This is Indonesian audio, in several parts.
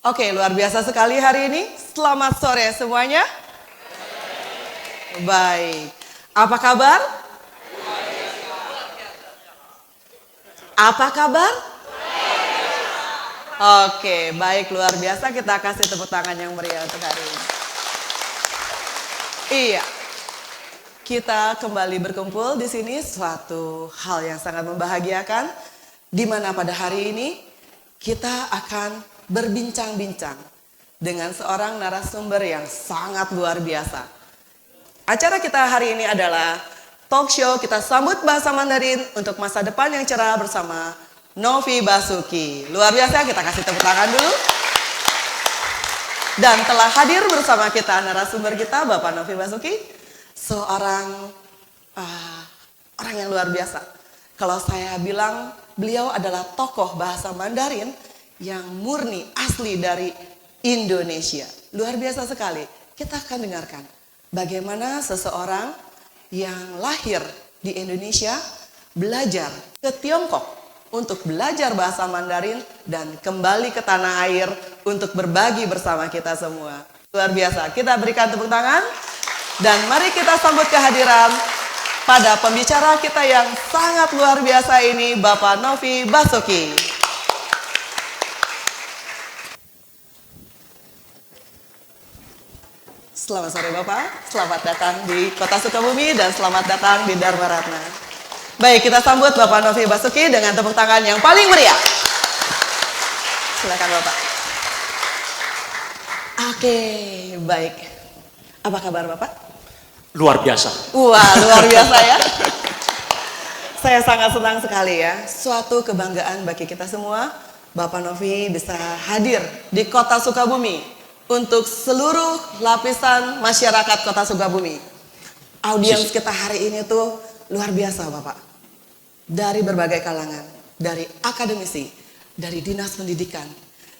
Oke, luar biasa sekali hari ini. Selamat sore semuanya. Baik. Apa kabar? Apa kabar? Oke, baik, luar biasa. Kita kasih tepuk tangan yang meriah untuk hari ini. Iya. Kita kembali berkumpul di sini, suatu hal yang sangat membahagiakan, di mana pada hari ini kita akan berbincang-bincang dengan seorang narasumber yang sangat luar biasa. Acara kita hari ini adalah talk show Kita Sambut Bahasa Mandarin untuk Masa Depan yang Cerah bersama Novi Basuki. Luar biasa, kita kasih tepuk tangan dulu. Dan telah hadir bersama kita narasumber kita, Bapak Novi Basuki, seorang orang yang luar biasa. Kalau saya bilang beliau adalah tokoh bahasa Mandarin yang murni asli dari Indonesia. Luar biasa sekali. Kita akan dengarkan bagaimana seseorang yang lahir di Indonesia belajar ke Tiongkok untuk belajar bahasa Mandarin dan kembali ke tanah air untuk berbagi bersama kita semua. Luar biasa. Kita berikan tepuk tangan. Dan mari kita sambut kehadiran pada pembicara kita yang sangat luar biasa ini, Bapak Novi Basuki. Selamat sore Bapak, selamat datang di Kota Sukabumi dan selamat datang di Dharma Ratna. Baik, kita sambut Bapak Novi Basuki dengan tepuk tangan yang paling meriah. Silakan Bapak. Oke, baik. Apa kabar Bapak? Luar biasa. Wah, luar biasa ya. Saya sangat senang sekali ya. Suatu kebanggaan bagi kita semua. Bapak Novi bisa hadir di Kota Sukabumi untuk seluruh lapisan masyarakat Kota Sukabumi. Audiens kita hari ini tuh luar biasa Bapak. Dari berbagai kalangan. Dari akademisi, dari dinas pendidikan,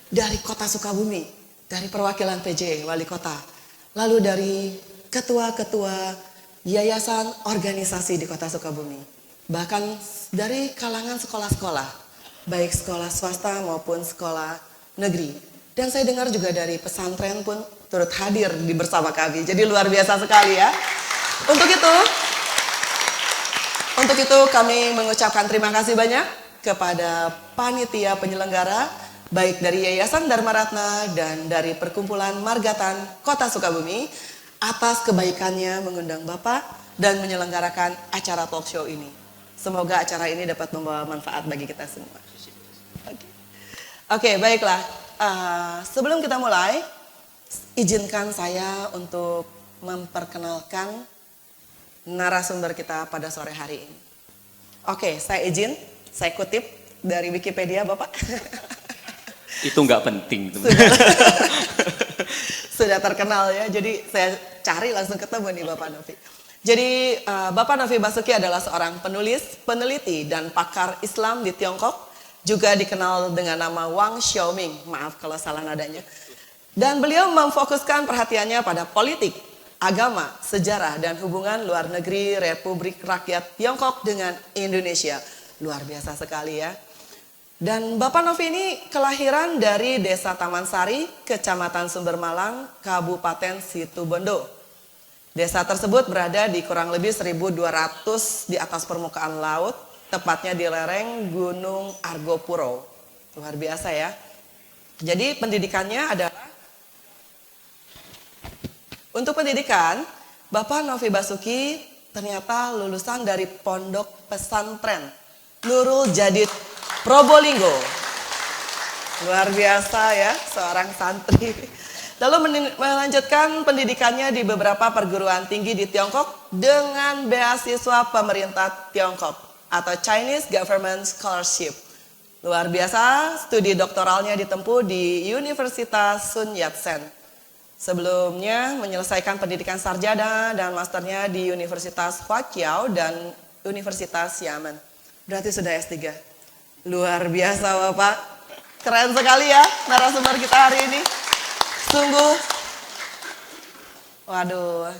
dari Kota Sukabumi, dari perwakilan PJ, wali kota. Lalu dari ketua-ketua yayasan organisasi di Kota Sukabumi. Bahkan dari kalangan sekolah-sekolah, baik sekolah swasta maupun sekolah negeri. Dan saya dengar juga dari pesantren pun turut hadir di bersama kami. Jadi luar biasa sekali ya. Untuk itu kami mengucapkan terima kasih banyak kepada panitia penyelenggara, baik dari Yayasan Dharma Ratna dan dari Perkumpulan Margatan Kota Sukabumi, atas kebaikannya mengundang Bapak dan menyelenggarakan acara talk show ini. Semoga acara ini dapat membawa manfaat bagi kita semua. Oke, baiklah. Sebelum kita mulai, izinkan saya untuk memperkenalkan narasumber kita pada sore hari ini. Oke, saya kutip dari Wikipedia Bapak. Itu nggak penting. Sudah terkenal ya, jadi saya cari langsung ketemu nih Bapak Novi. Jadi Bapak Novi Basuki adalah seorang penulis, peneliti, dan pakar Islam di Tiongkok. Juga dikenal dengan nama Wang Xiaoming, maaf kalau salah nadanya. Dan beliau memfokuskan perhatiannya pada politik, agama, sejarah, dan hubungan luar negeri Republik Rakyat Tiongkok dengan Indonesia. Luar biasa sekali ya. Dan Bapak Novi ini kelahiran dari Desa Taman Sari, Kecamatan Sumber Malang, Kabupaten Situbondo. Desa tersebut berada di kurang lebih 1.200 di atas permukaan laut, tepatnya di lereng Gunung Argopuro. Luar biasa ya. Jadi pendidikannya adalah, untuk pendidikan, Bapak Novi Basuki ternyata lulusan dari Pondok Pesantren Nurul Jadid Probolinggo. Luar biasa ya, seorang santri. Lalu melanjutkan pendidikannya di beberapa perguruan tinggi di Tiongkok dengan beasiswa pemerintah Tiongkok atau Chinese Government Scholarship. Luar biasa, studi doktoralnya ditempuh di Universitas Sun Yat-sen. Sebelumnya menyelesaikan pendidikan sarjana dan masternya di Universitas Huaqiao dan Universitas Xiamen. Berarti sudah S3. Luar biasa Bapak, keren sekali ya narasumber kita hari ini. Sungguh, waduh,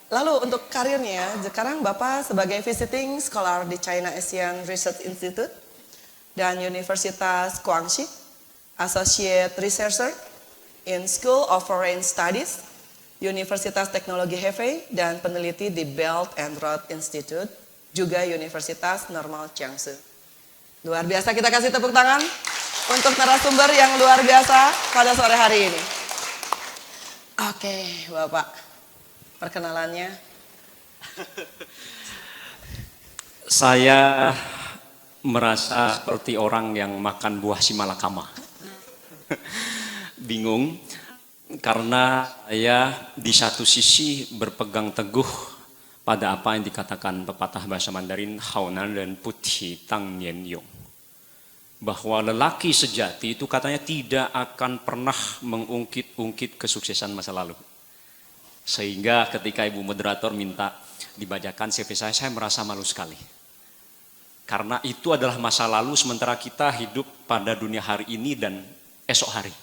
lalu untuk karirnya, sekarang Bapak sebagai visiting scholar di China Asian Research Institute dan Universitas Guangxi, Associate Researcher in School of Foreign Studies, Universitas Teknologi Hefei, dan peneliti di Belt and Road Institute, juga Universitas Normal Jiangsu. Luar biasa, kita kasih tepuk tangan untuk narasumber yang luar biasa pada sore hari ini. Oke, Bapak, perkenalannya. Saya merasa seperti orang yang makan buah simalakama. Bingung, karena saya di satu sisi berpegang teguh pada apa yang dikatakan pepatah bahasa Mandarin Haonan dan Putih Tang Nian Yong, bahwa lelaki sejati itu katanya tidak akan pernah mengungkit-ungkit kesuksesan masa lalu. Sehingga ketika ibu moderator minta dibacakan CV saya merasa malu sekali. Karena itu adalah masa lalu, sementara kita hidup pada dunia hari ini dan esok hari.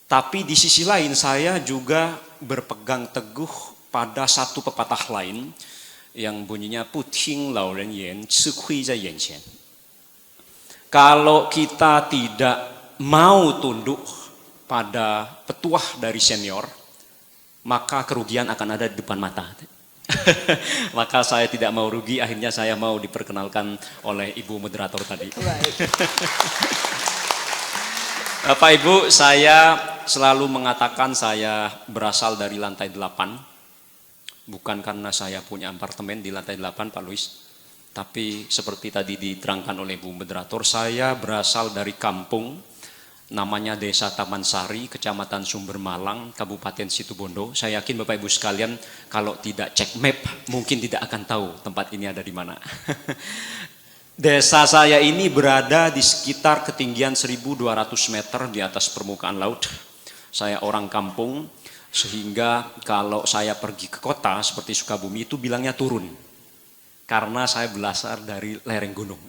Tapi di sisi lain saya juga berpegang teguh pada satu pepatah lain yang bunyinya Puting lao ren yan, ci kui zai yan qian. Kalau kita tidak mau tunduk pada petuah dari senior, maka kerugian akan ada di depan mata. Maka saya tidak mau rugi, akhirnya saya mau diperkenalkan oleh ibu moderator tadi. Baik. Bapak Ibu, saya selalu mengatakan saya berasal dari lantai 8. Bukan karena saya punya apartemen di lantai 8, Pak Luis. Tapi seperti tadi diterangkan oleh ibu moderator, saya berasal dari kampung namanya Desa Taman Sari, Kecamatan Sumber Malang, Kabupaten Situbondo. Saya yakin Bapak Ibu sekalian kalau tidak cek map mungkin tidak akan tahu tempat ini ada di mana. Desa saya ini berada di sekitar ketinggian 1.200 meter di atas permukaan laut. Saya orang kampung, sehingga kalau saya pergi ke kota seperti Sukabumi itu bilangnya turun. Karena saya berasal dari lereng gunung.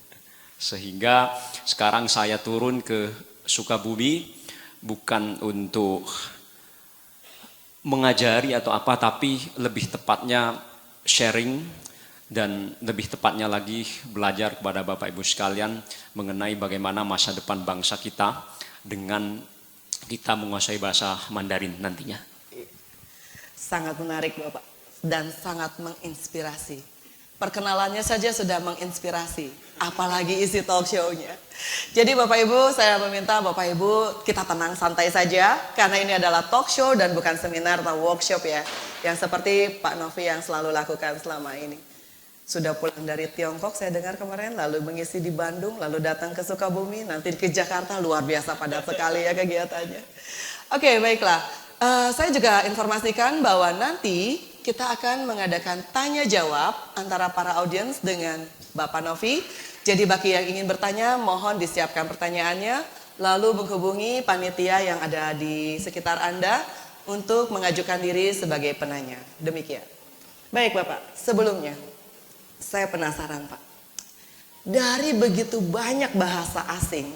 Sehingga sekarang saya turun ke Sukabumi bukan untuk mengajari atau apa, tapi lebih tepatnya sharing dan lebih tepatnya lagi belajar kepada Bapak Ibu sekalian mengenai bagaimana masa depan bangsa kita dengan kita menguasai bahasa Mandarin nantinya. Sangat menarik Bapak dan sangat menginspirasi. Perkenalannya saja sudah menginspirasi, apalagi isi talk show-nya. Jadi Bapak Ibu, saya meminta Bapak Ibu kita tenang santai saja, karena ini adalah talk show dan bukan seminar atau workshop ya, yang seperti Pak Novi yang selalu lakukan selama ini. Sudah pulang dari Tiongkok saya dengar kemarin, lalu mengisi di Bandung, lalu datang ke Sukabumi, nanti ke Jakarta, luar biasa padat sekali ya kegiatannya. Oke, baiklah. Saya juga informasikan bahwa nanti kita akan mengadakan tanya jawab antara para audiens dengan Bapak Novi. Jadi bagi yang ingin bertanya mohon disiapkan pertanyaannya, lalu menghubungi panitia yang ada di sekitar Anda untuk mengajukan diri sebagai penanya. Demikian. Baik Bapak, sebelumnya saya penasaran Pak. Dari begitu banyak bahasa asing,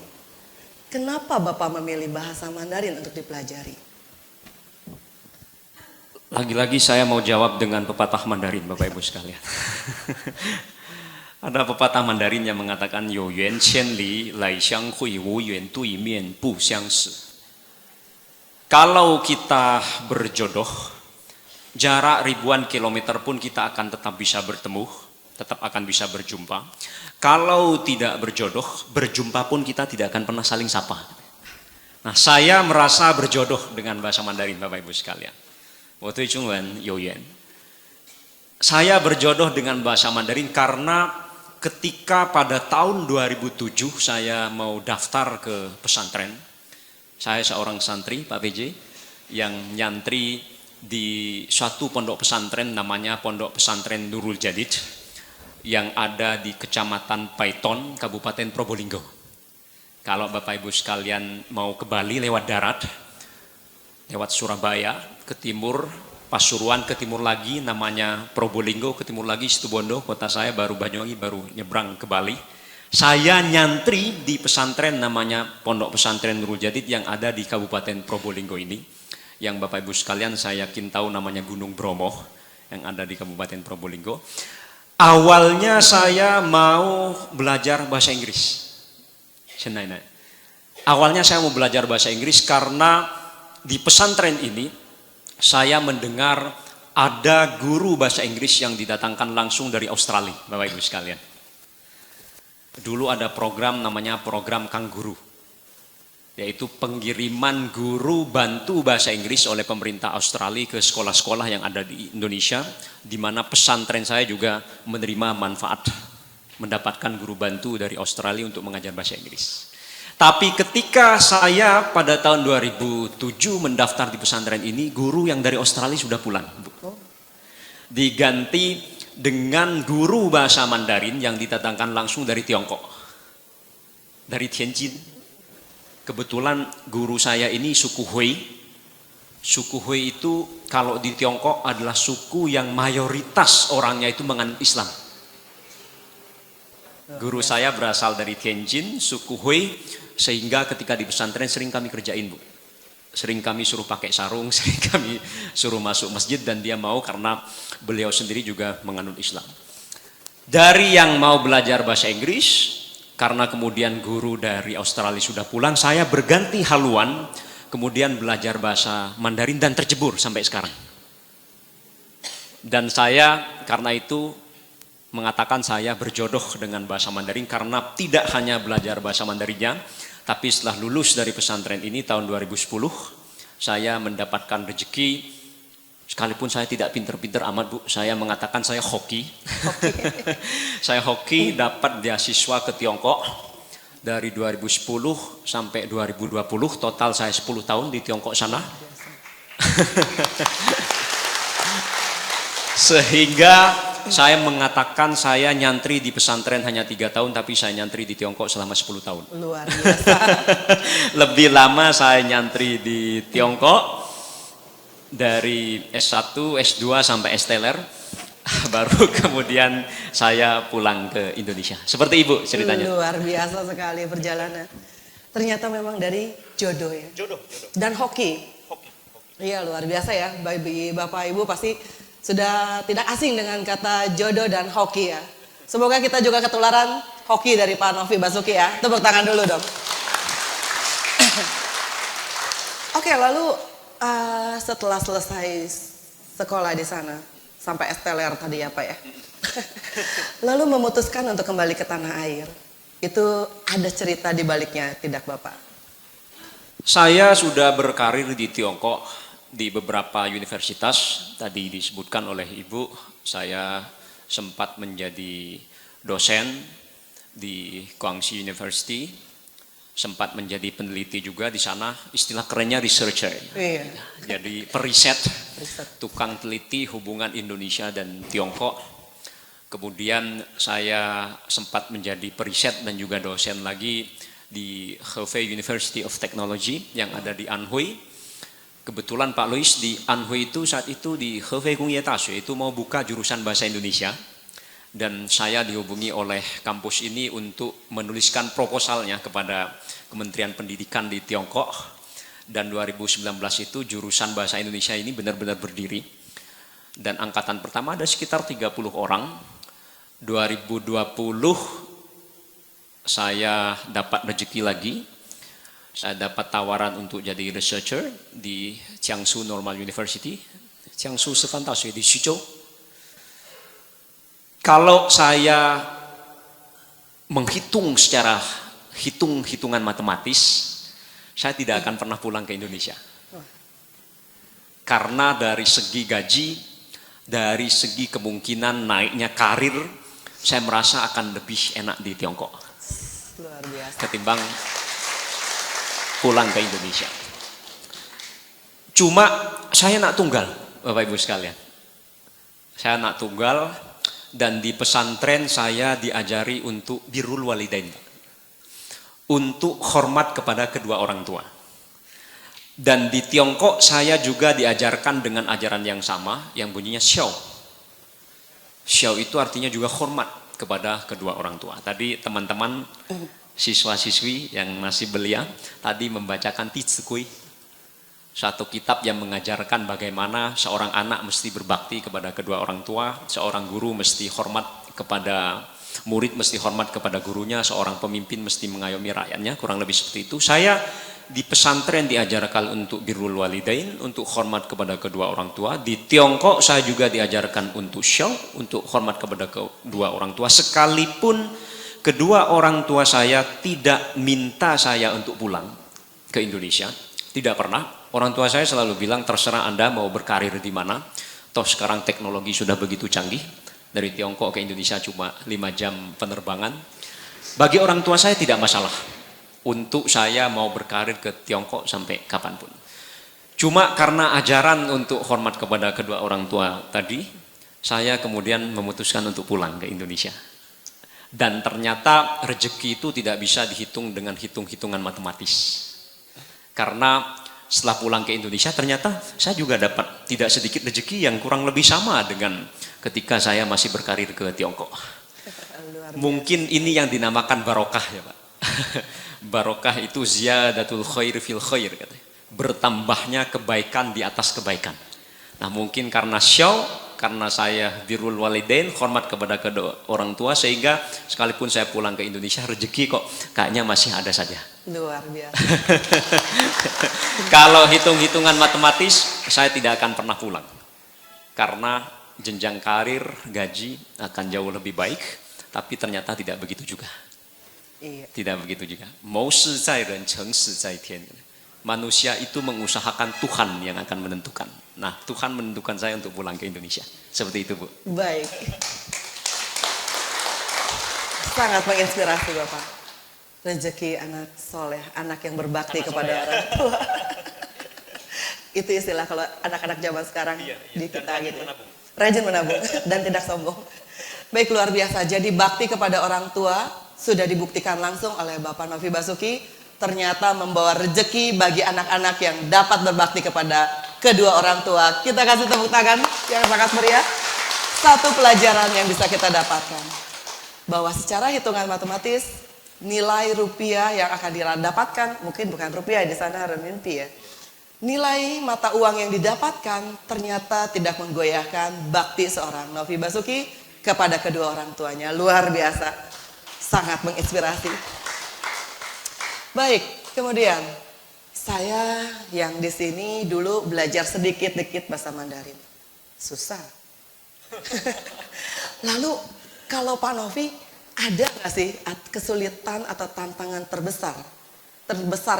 kenapa Bapak memilih bahasa Mandarin untuk dipelajari? Lagi-lagi saya mau jawab dengan pepatah Mandarin Bapak Ibu sekalian. Ada pepatah Mandarin yang mengatakan you yuan qian li lai xiang hui wu yuan dui mian bu xiang shi. Kalau kita berjodoh, jarak ribuan kilometer pun kita akan tetap bisa bertemu, tetap akan bisa berjumpa. Kalau tidak berjodoh, berjumpa pun kita tidak akan pernah saling sapa. Nah, saya merasa berjodoh dengan bahasa Mandarin Bapak Ibu sekalian. Saya berjodoh dengan bahasa Mandarin karena ketika pada tahun 2007 saya mau daftar ke pesantren. Saya seorang santri Pak PJ yang nyantri di suatu pondok pesantren namanya Pondok Pesantren Nurul Jadid yang ada di Kecamatan Paiton, Kabupaten Probolinggo. Kalau Bapak Ibu sekalian mau ke Bali lewat darat, lewat Surabaya ke timur, Pasuruan ke timur lagi namanya Probolinggo, ke timur lagi Situbondo, kota saya baru Banyuwangi, baru nyebrang ke Bali. Saya nyantri di pesantren namanya Pondok Pesantren Nurul Jadid yang ada di Kabupaten Probolinggo ini, yang Bapak Ibu sekalian saya yakin tahu namanya Gunung Bromo yang ada di Kabupaten Probolinggo. Awalnya saya mau belajar bahasa Inggris. Awalnya saya mau belajar bahasa Inggris karena di pesantren ini saya mendengar ada guru bahasa Inggris yang didatangkan langsung dari Australia, Bapak Ibu sekalian. Dulu ada program namanya program Kang Guru, yaitu pengiriman guru bantu bahasa Inggris oleh pemerintah Australia ke sekolah-sekolah yang ada di Indonesia, di mana pesantren saya juga menerima manfaat mendapatkan guru bantu dari Australia untuk mengajar bahasa Inggris. Tapi ketika saya pada tahun 2007 mendaftar di pesantren ini, guru yang dari Australia sudah pulang, Bu. Diganti dengan guru bahasa Mandarin yang didatangkan langsung dari Tiongkok, dari Tianjin. Kebetulan guru saya ini suku Hui. Suku Hui itu kalau di Tiongkok adalah suku yang mayoritas orangnya itu menganut Islam. Guru saya berasal dari Tianjin, suku Hui, sehingga ketika di pesantren sering kami kerjain, Bu. Sering kami suruh pakai sarung, sering kami suruh masuk masjid, dan dia mau karena beliau sendiri juga menganut Islam. Dari yang mau belajar bahasa Inggris, karena kemudian guru dari Australia sudah pulang, saya berganti haluan, kemudian belajar bahasa Mandarin dan terjebur sampai sekarang. Dan saya karena itu mengatakan saya berjodoh dengan bahasa Mandarin karena tidak hanya belajar bahasa Mandarinnya, tapi setelah lulus dari pesantren ini tahun 2010, saya mendapatkan rezeki, sekalipun saya tidak pinter-pinter amat, Bu, saya mengatakan saya hoki. Saya hoki dapat beasiswa ke Tiongkok dari 2010 sampai 2020, total saya 10 tahun di Tiongkok sana. Sehingga saya mengatakan saya nyantri di pesantren hanya 3 tahun, tapi saya nyantri di Tiongkok selama 10 tahun. Luar biasa. Lebih lama saya nyantri di Tiongkok dari S1, S2 sampai S-teler, baru kemudian saya pulang ke Indonesia. Seperti Ibu ceritanya. Luar biasa sekali perjalanan. Ternyata memang dari jodoh ya. Jodoh. Dan hoki. Iya, luar biasa ya. Bagi Bapak Ibu pasti sudah tidak asing dengan kata jodoh dan hoki ya. Semoga kita juga ketularan hoki dari Pak Novi Basuki ya. Tepuk tangan dulu dong. Oke, lalu setelah selesai sekolah di sana sampai S-teler tadi ya Pak ya. Lalu memutuskan untuk kembali ke tanah air. Itu ada cerita di baliknya, tidak Bapak? Saya sudah berkarir di Tiongkok di beberapa universitas. Tadi disebutkan oleh Ibu, saya sempat menjadi dosen di Guangxi University, sempat menjadi peneliti juga di sana. Istilah kerennya researcher. Iya. Jadi periset, tukang teliti hubungan Indonesia dan Tiongkok. Kemudian saya sempat menjadi periset dan juga dosen lagi di Hefei University of Technology yang ada di Anhui. Kebetulan Pak Lois di Anhui itu saat itu di Hefei Gongye Daxue itu mau buka jurusan bahasa Indonesia, dan saya dihubungi oleh kampus ini untuk menuliskan proposalnya kepada Kementerian Pendidikan di Tiongkok, dan 2019 itu jurusan bahasa Indonesia ini benar-benar berdiri, dan angkatan pertama ada sekitar 30 orang. 2020 saya dapat rezeki lagi. Saya dapat tawaran untuk jadi researcher di Jiangsu Normal University, Jiangsu Sifan Daxue di Xuzhou. Kalau saya menghitung secara hitungan matematis, saya tidak akan pernah pulang ke Indonesia. Karena dari segi gaji, dari segi kemungkinan naiknya karir, saya merasa akan lebih enak di Tiongkok. Luar biasa. Ketimbang pulang ke Indonesia. Cuma saya anak tunggal, Bapak Ibu sekalian. Saya anak tunggal, dan di pesantren saya diajari untuk birrul walidain, untuk hormat kepada kedua orang tua. Dan di Tiongkok saya juga diajarkan dengan ajaran yang sama, yang bunyinya xiao. Xiao itu artinya juga hormat kepada kedua orang tua. Tadi teman-teman siswa-siswi yang masih belia tadi membacakan Tizukui, satu kitab yang mengajarkan bagaimana seorang anak mesti berbakti kepada kedua orang tua, seorang guru mesti hormat kepada murid mesti hormat kepada gurunya, seorang pemimpin mesti mengayomi rakyatnya, kurang lebih seperti itu. Saya di pesantren diajarkan untuk birrul walidain, untuk hormat kepada kedua orang tua. Di Tiongkok saya juga diajarkan untuk syau, untuk hormat kepada kedua orang tua, sekalipun kedua orang tua saya tidak minta saya untuk pulang ke Indonesia. Tidak pernah. Orang tua saya selalu bilang, terserah Anda mau berkarir di mana. Toh sekarang teknologi sudah begitu canggih. Dari Tiongkok ke Indonesia cuma 5 jam penerbangan. Bagi orang tua saya tidak masalah untuk saya mau berkarir ke Tiongkok sampai kapanpun. Cuma karena ajaran untuk hormat kepada kedua orang tua tadi, saya kemudian memutuskan untuk pulang ke Indonesia. Dan ternyata rezeki itu tidak bisa dihitung dengan hitung-hitungan matematis. Karena setelah pulang ke Indonesia ternyata saya juga dapat tidak sedikit rezeki yang kurang lebih sama dengan ketika saya masih berkarir ke Tiongkok. Mungkin ini yang dinamakan barokah ya Pak. Barokah itu ziyadatul khair fil khair katanya. Bertambahnya kebaikan di atas kebaikan. Nah mungkin karena karena saya birrul walidain, hormat kepada kedua orang tua, sehingga sekalipun saya pulang ke Indonesia rezeki kok kayaknya masih ada saja. Luar biasa. Kalau hitung-hitungan matematis saya tidak akan pernah pulang. Karena jenjang karir, gaji akan jauh lebih baik, tapi ternyata tidak begitu juga. Iya. Tidak begitu juga. Mou shi zai ren, cheng shi zai tian. Manusia itu mengusahakan, Tuhan yang akan menentukan. Nah, Tuhan menentukan saya untuk pulang ke Indonesia. Seperti itu, Bu. Baik. Sangat menginspirasi Bapak. Rezeki anak soleh, anak yang berbakti kepada orang tua. Itu istilah kalau anak-anak zaman sekarang di kita gitu. Rajin menabung dan tidak sombong. Baik, luar biasa. Jadi bakti kepada orang tua sudah dibuktikan langsung oleh Bapak Novi Basuki. Ternyata membawa rezeki bagi anak-anak yang dapat berbakti kepada kedua orang tua. Kita kasih tepuk tangan yang sangat meriah. Satu pelajaran yang bisa kita dapatkan, bahwa secara hitungan matematis nilai rupiah yang akan didapatkan, mungkin bukan rupiah di sana, renminbi ya. Nilai mata uang yang didapatkan ternyata tidak menggoyahkan bakti seorang Novi Basuki kepada kedua orang tuanya. Luar biasa, sangat menginspirasi. Baik, kemudian saya yang di sini dulu belajar sedikit-sedikit bahasa Mandarin. Susah. Lalu kalau Pak Novi ada nggak sih kesulitan atau tantangan terbesar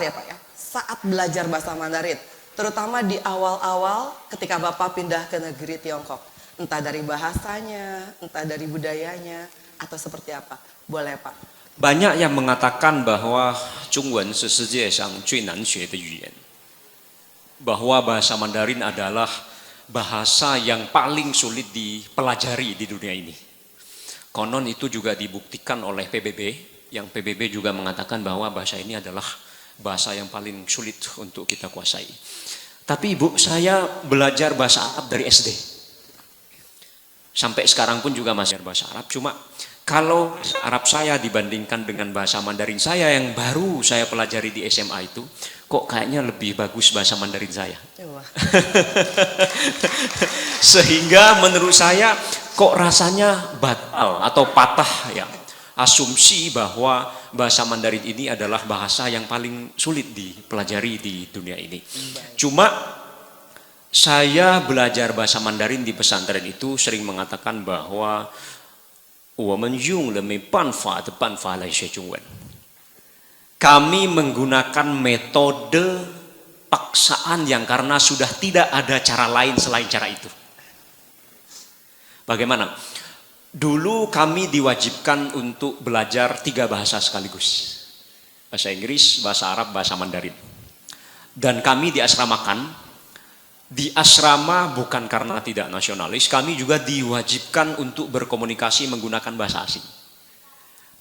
ya Pak ya, saat belajar bahasa Mandarin, terutama di awal-awal ketika Bapak pindah ke negeri Tiongkok, entah dari bahasanya, entah dari budayanya, atau seperti apa? Boleh Pak. Banyak yang mengatakan bahwa Zhongwen是世界上最难学的语言. Bahwa bahasa Mandarin adalah bahasa yang paling sulit dipelajari di dunia ini. Konon itu juga dibuktikan oleh PBB, yang PBB juga mengatakan bahwa bahasa ini adalah bahasa yang paling sulit untuk kita kuasai. Tapi Ibu, saya belajar bahasa Arab dari SD. Sampai sekarang pun juga masih bahasa Arab, cuma kalau Arab saya dibandingkan dengan bahasa Mandarin saya yang baru saya pelajari di SMA itu, kok kayaknya lebih bagus bahasa Mandarin saya. Sehingga menurut saya kok rasanya batal atau patah ya, asumsi bahwa bahasa Mandarin ini adalah bahasa yang paling sulit dipelajari di dunia ini. Cuma saya belajar bahasa Mandarin di pesantren itu sering mengatakan bahwa kami menggunakan metode paksaan yang karena sudah tidak ada cara lain selain cara itu. Bagaimana? Dulu kami diwajibkan untuk belajar 3 bahasa sekaligus. Bahasa Inggris, bahasa Arab, bahasa Mandarin. Dan kami diasramakan. Di asrama bukan karena tidak nasionalis, kami juga diwajibkan untuk berkomunikasi menggunakan bahasa asing.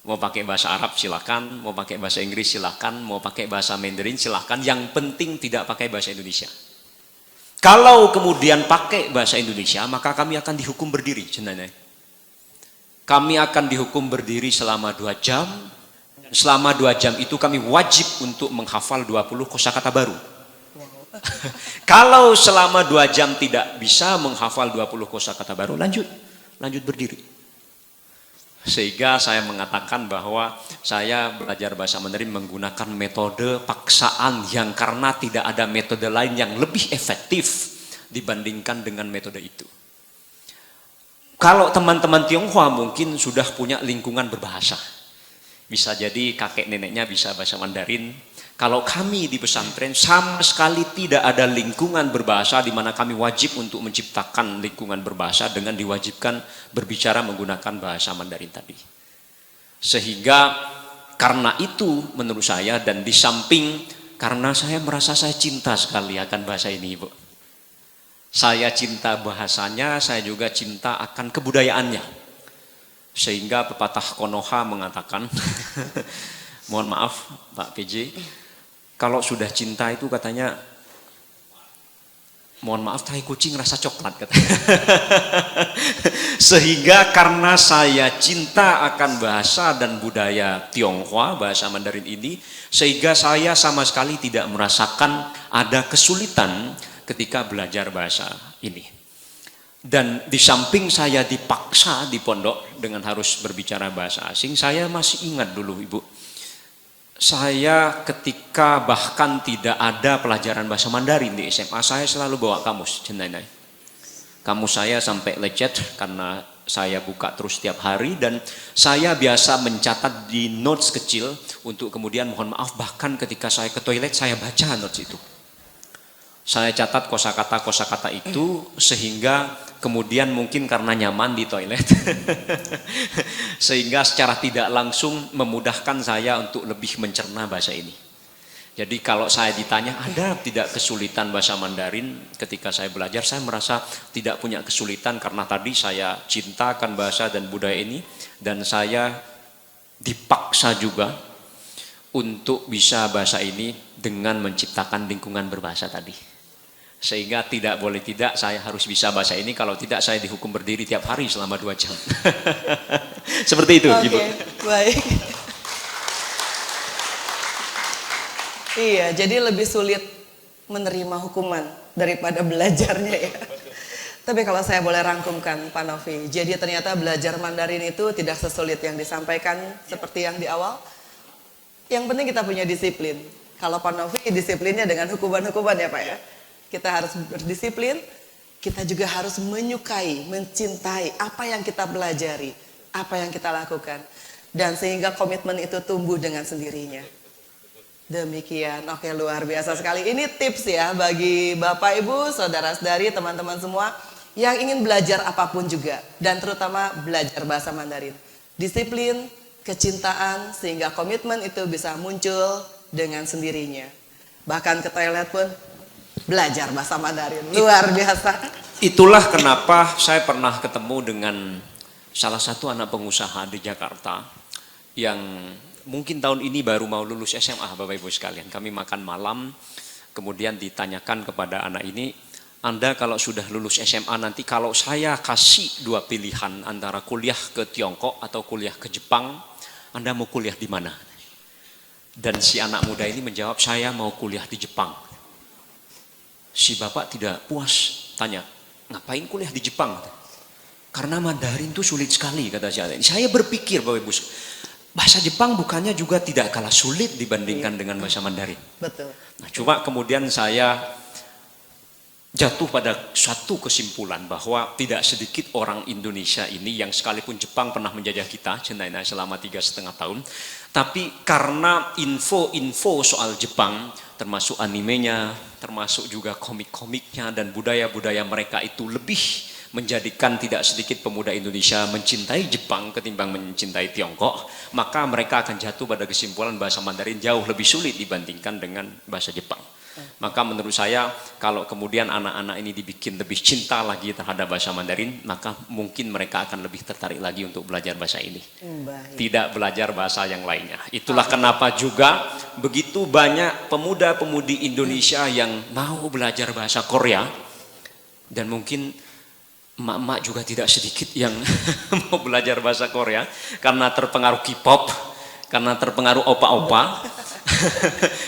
Mau pakai bahasa Arab silakan, mau pakai bahasa Inggris silakan, mau pakai bahasa Mandarin silakan, yang penting tidak pakai bahasa Indonesia. Kalau kemudian pakai bahasa Indonesia, maka kami akan dihukum berdiri. Kami akan dihukum berdiri selama 2 jam. Selama 2 jam itu kami wajib untuk menghafal 20 kosakata baru. Kalau selama 2 jam tidak bisa menghafal 20 kosakata baru, lanjut berdiri. Sehingga saya mengatakan bahwa saya belajar bahasa Mandarin menggunakan metode paksaan yang karena tidak ada metode lain yang lebih efektif dibandingkan dengan metode itu. Kalau teman-teman Tionghoa mungkin sudah punya lingkungan berbahasa. Bisa jadi kakek neneknya bisa bahasa Mandarin. Kalau kami di pesantren sama sekali tidak ada lingkungan berbahasa di mana kami wajib untuk menciptakan lingkungan berbahasa dengan diwajibkan berbicara menggunakan bahasa Mandarin tadi. Sehingga karena itu menurut saya dan di samping karena saya merasa saya cinta sekali akan bahasa ini, Ibu. Saya cinta bahasanya, saya juga cinta akan kebudayaannya. Sehingga pepatah Konoha mengatakan, mohon maaf Pak PJ, kalau sudah cinta itu katanya, mohon maaf tai kucing rasa coklat katanya. Sehingga karena saya cinta akan bahasa dan budaya Tionghoa, bahasa Mandarin ini, sehingga saya sama sekali tidak merasakan ada kesulitan ketika belajar bahasa ini. Dan di samping saya dipaksa di pondok dengan harus berbicara bahasa asing, saya masih ingat dulu Ibu, saya ketika bahkan tidak ada pelajaran bahasa Mandarin di SMA, saya selalu bawa kamus, jenai. Kamus saya sampai lecet karena saya buka terus setiap hari dan saya biasa mencatat di notes kecil untuk kemudian mohon maaf bahkan ketika saya ke toilet saya baca notes itu. Saya catat kosakata itu sehingga kemudian mungkin karena nyaman di toilet sehingga secara tidak langsung memudahkan saya untuk lebih mencerna bahasa ini. Jadi kalau saya ditanya ada tidak kesulitan bahasa Mandarin ketika saya belajar, saya merasa tidak punya kesulitan karena tadi saya cinta akan bahasa dan budaya ini dan saya dipaksa juga untuk bisa bahasa ini dengan menciptakan lingkungan berbahasa tadi. Sehingga tidak boleh tidak saya harus bisa bahasa ini, kalau tidak saya dihukum berdiri tiap hari selama 2 jam. Seperti itu, Ibu. Baik. Iya, jadi lebih sulit menerima hukuman daripada belajarnya ya. Tapi kalau saya boleh rangkumkan Pak Novi, jadi ternyata belajar Mandarin itu tidak sesulit yang disampaikan seperti yang di awal. Yang penting kita punya disiplin. Kalau Pak Novi disiplinnya dengan hukuman-hukuman ya Pak ya. Kita harus berdisiplin, kita juga harus menyukai, mencintai apa yang kita pelajari, apa yang kita lakukan. Dan sehingga komitmen itu tumbuh dengan sendirinya. Demikian, oke luar biasa sekali. Ini tips ya bagi Bapak Ibu, saudara-saudari, teman-teman semua yang ingin belajar apapun juga. Dan terutama belajar bahasa Mandarin. Disiplin, kecintaan, sehingga komitmen itu bisa muncul dengan sendirinya. Bahkan ke toilet pun belajar bahasa Mandarin, luar biasa. Itulah kenapa saya pernah ketemu dengan salah satu anak pengusaha di Jakarta yang mungkin tahun ini baru mau lulus SMA, Bapak Ibu sekalian. Kami makan malam, kemudian ditanyakan kepada anak ini, Anda kalau sudah lulus SMA nanti kalau saya kasih 2 pilihan antara kuliah ke Tiongkok atau kuliah ke Jepang, Anda mau kuliah di mana? Dan si anak muda ini menjawab, saya mau kuliah di Jepang. Si bapak tidak puas, tanya, ngapain kuliah di Jepang? Karena Mandarin itu sulit sekali, kata saya. Saya berpikir Bapak Ibu, bahasa Jepang bukannya juga tidak kalah sulit dibandingkan dengan bahasa Mandarin. Betul. Nah, cuma kemudian saya jatuh pada suatu kesimpulan bahwa tidak sedikit orang Indonesia ini yang sekalipun Jepang pernah menjajah kita selama 3,5 tahun, tapi karena info-info soal Jepang, termasuk animenya, termasuk juga komik-komiknya dan budaya-budaya mereka itu lebih menjadikan tidak sedikit pemuda Indonesia mencintai Jepang ketimbang mencintai Tiongkok, maka mereka akan jatuh pada kesimpulan bahasa Mandarin jauh lebih sulit dibandingkan dengan bahasa Jepang. Maka menurut saya kalau kemudian anak-anak ini dibikin lebih cinta lagi terhadap bahasa Mandarin, maka mungkin mereka akan lebih tertarik lagi untuk belajar bahasa ini. Tidak belajar bahasa yang lainnya. Itulah kenapa juga begitu banyak pemuda-pemudi Indonesia yang mau belajar bahasa Korea, dan mungkin emak-emak juga tidak sedikit yang mau belajar bahasa Korea karena terpengaruh K-pop, karena terpengaruh opa-opa.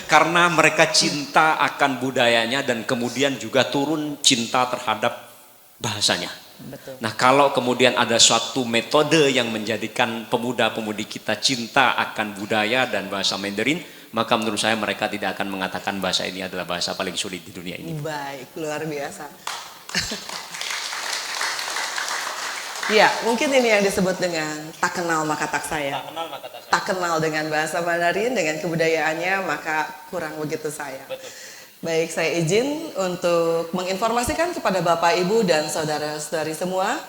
Karena mereka cinta akan budayanya dan kemudian juga turun cinta terhadap bahasanya. Betul. Nah, kalau kemudian ada suatu metode yang menjadikan pemuda-pemudi kita cinta akan budaya dan bahasa Mandarin, maka menurut saya mereka tidak akan mengatakan bahasa ini adalah bahasa paling sulit di dunia ini. Baik, luar biasa. Ya, mungkin ini yang disebut dengan tak kenal maka tak sayang. Tak kenal dengan bahasa Mandarin, dengan kebudayaannya, maka kurang begitu sayang. Betul. Baik, saya izin untuk menginformasikan kepada Bapak, Ibu, dan saudara-saudari semua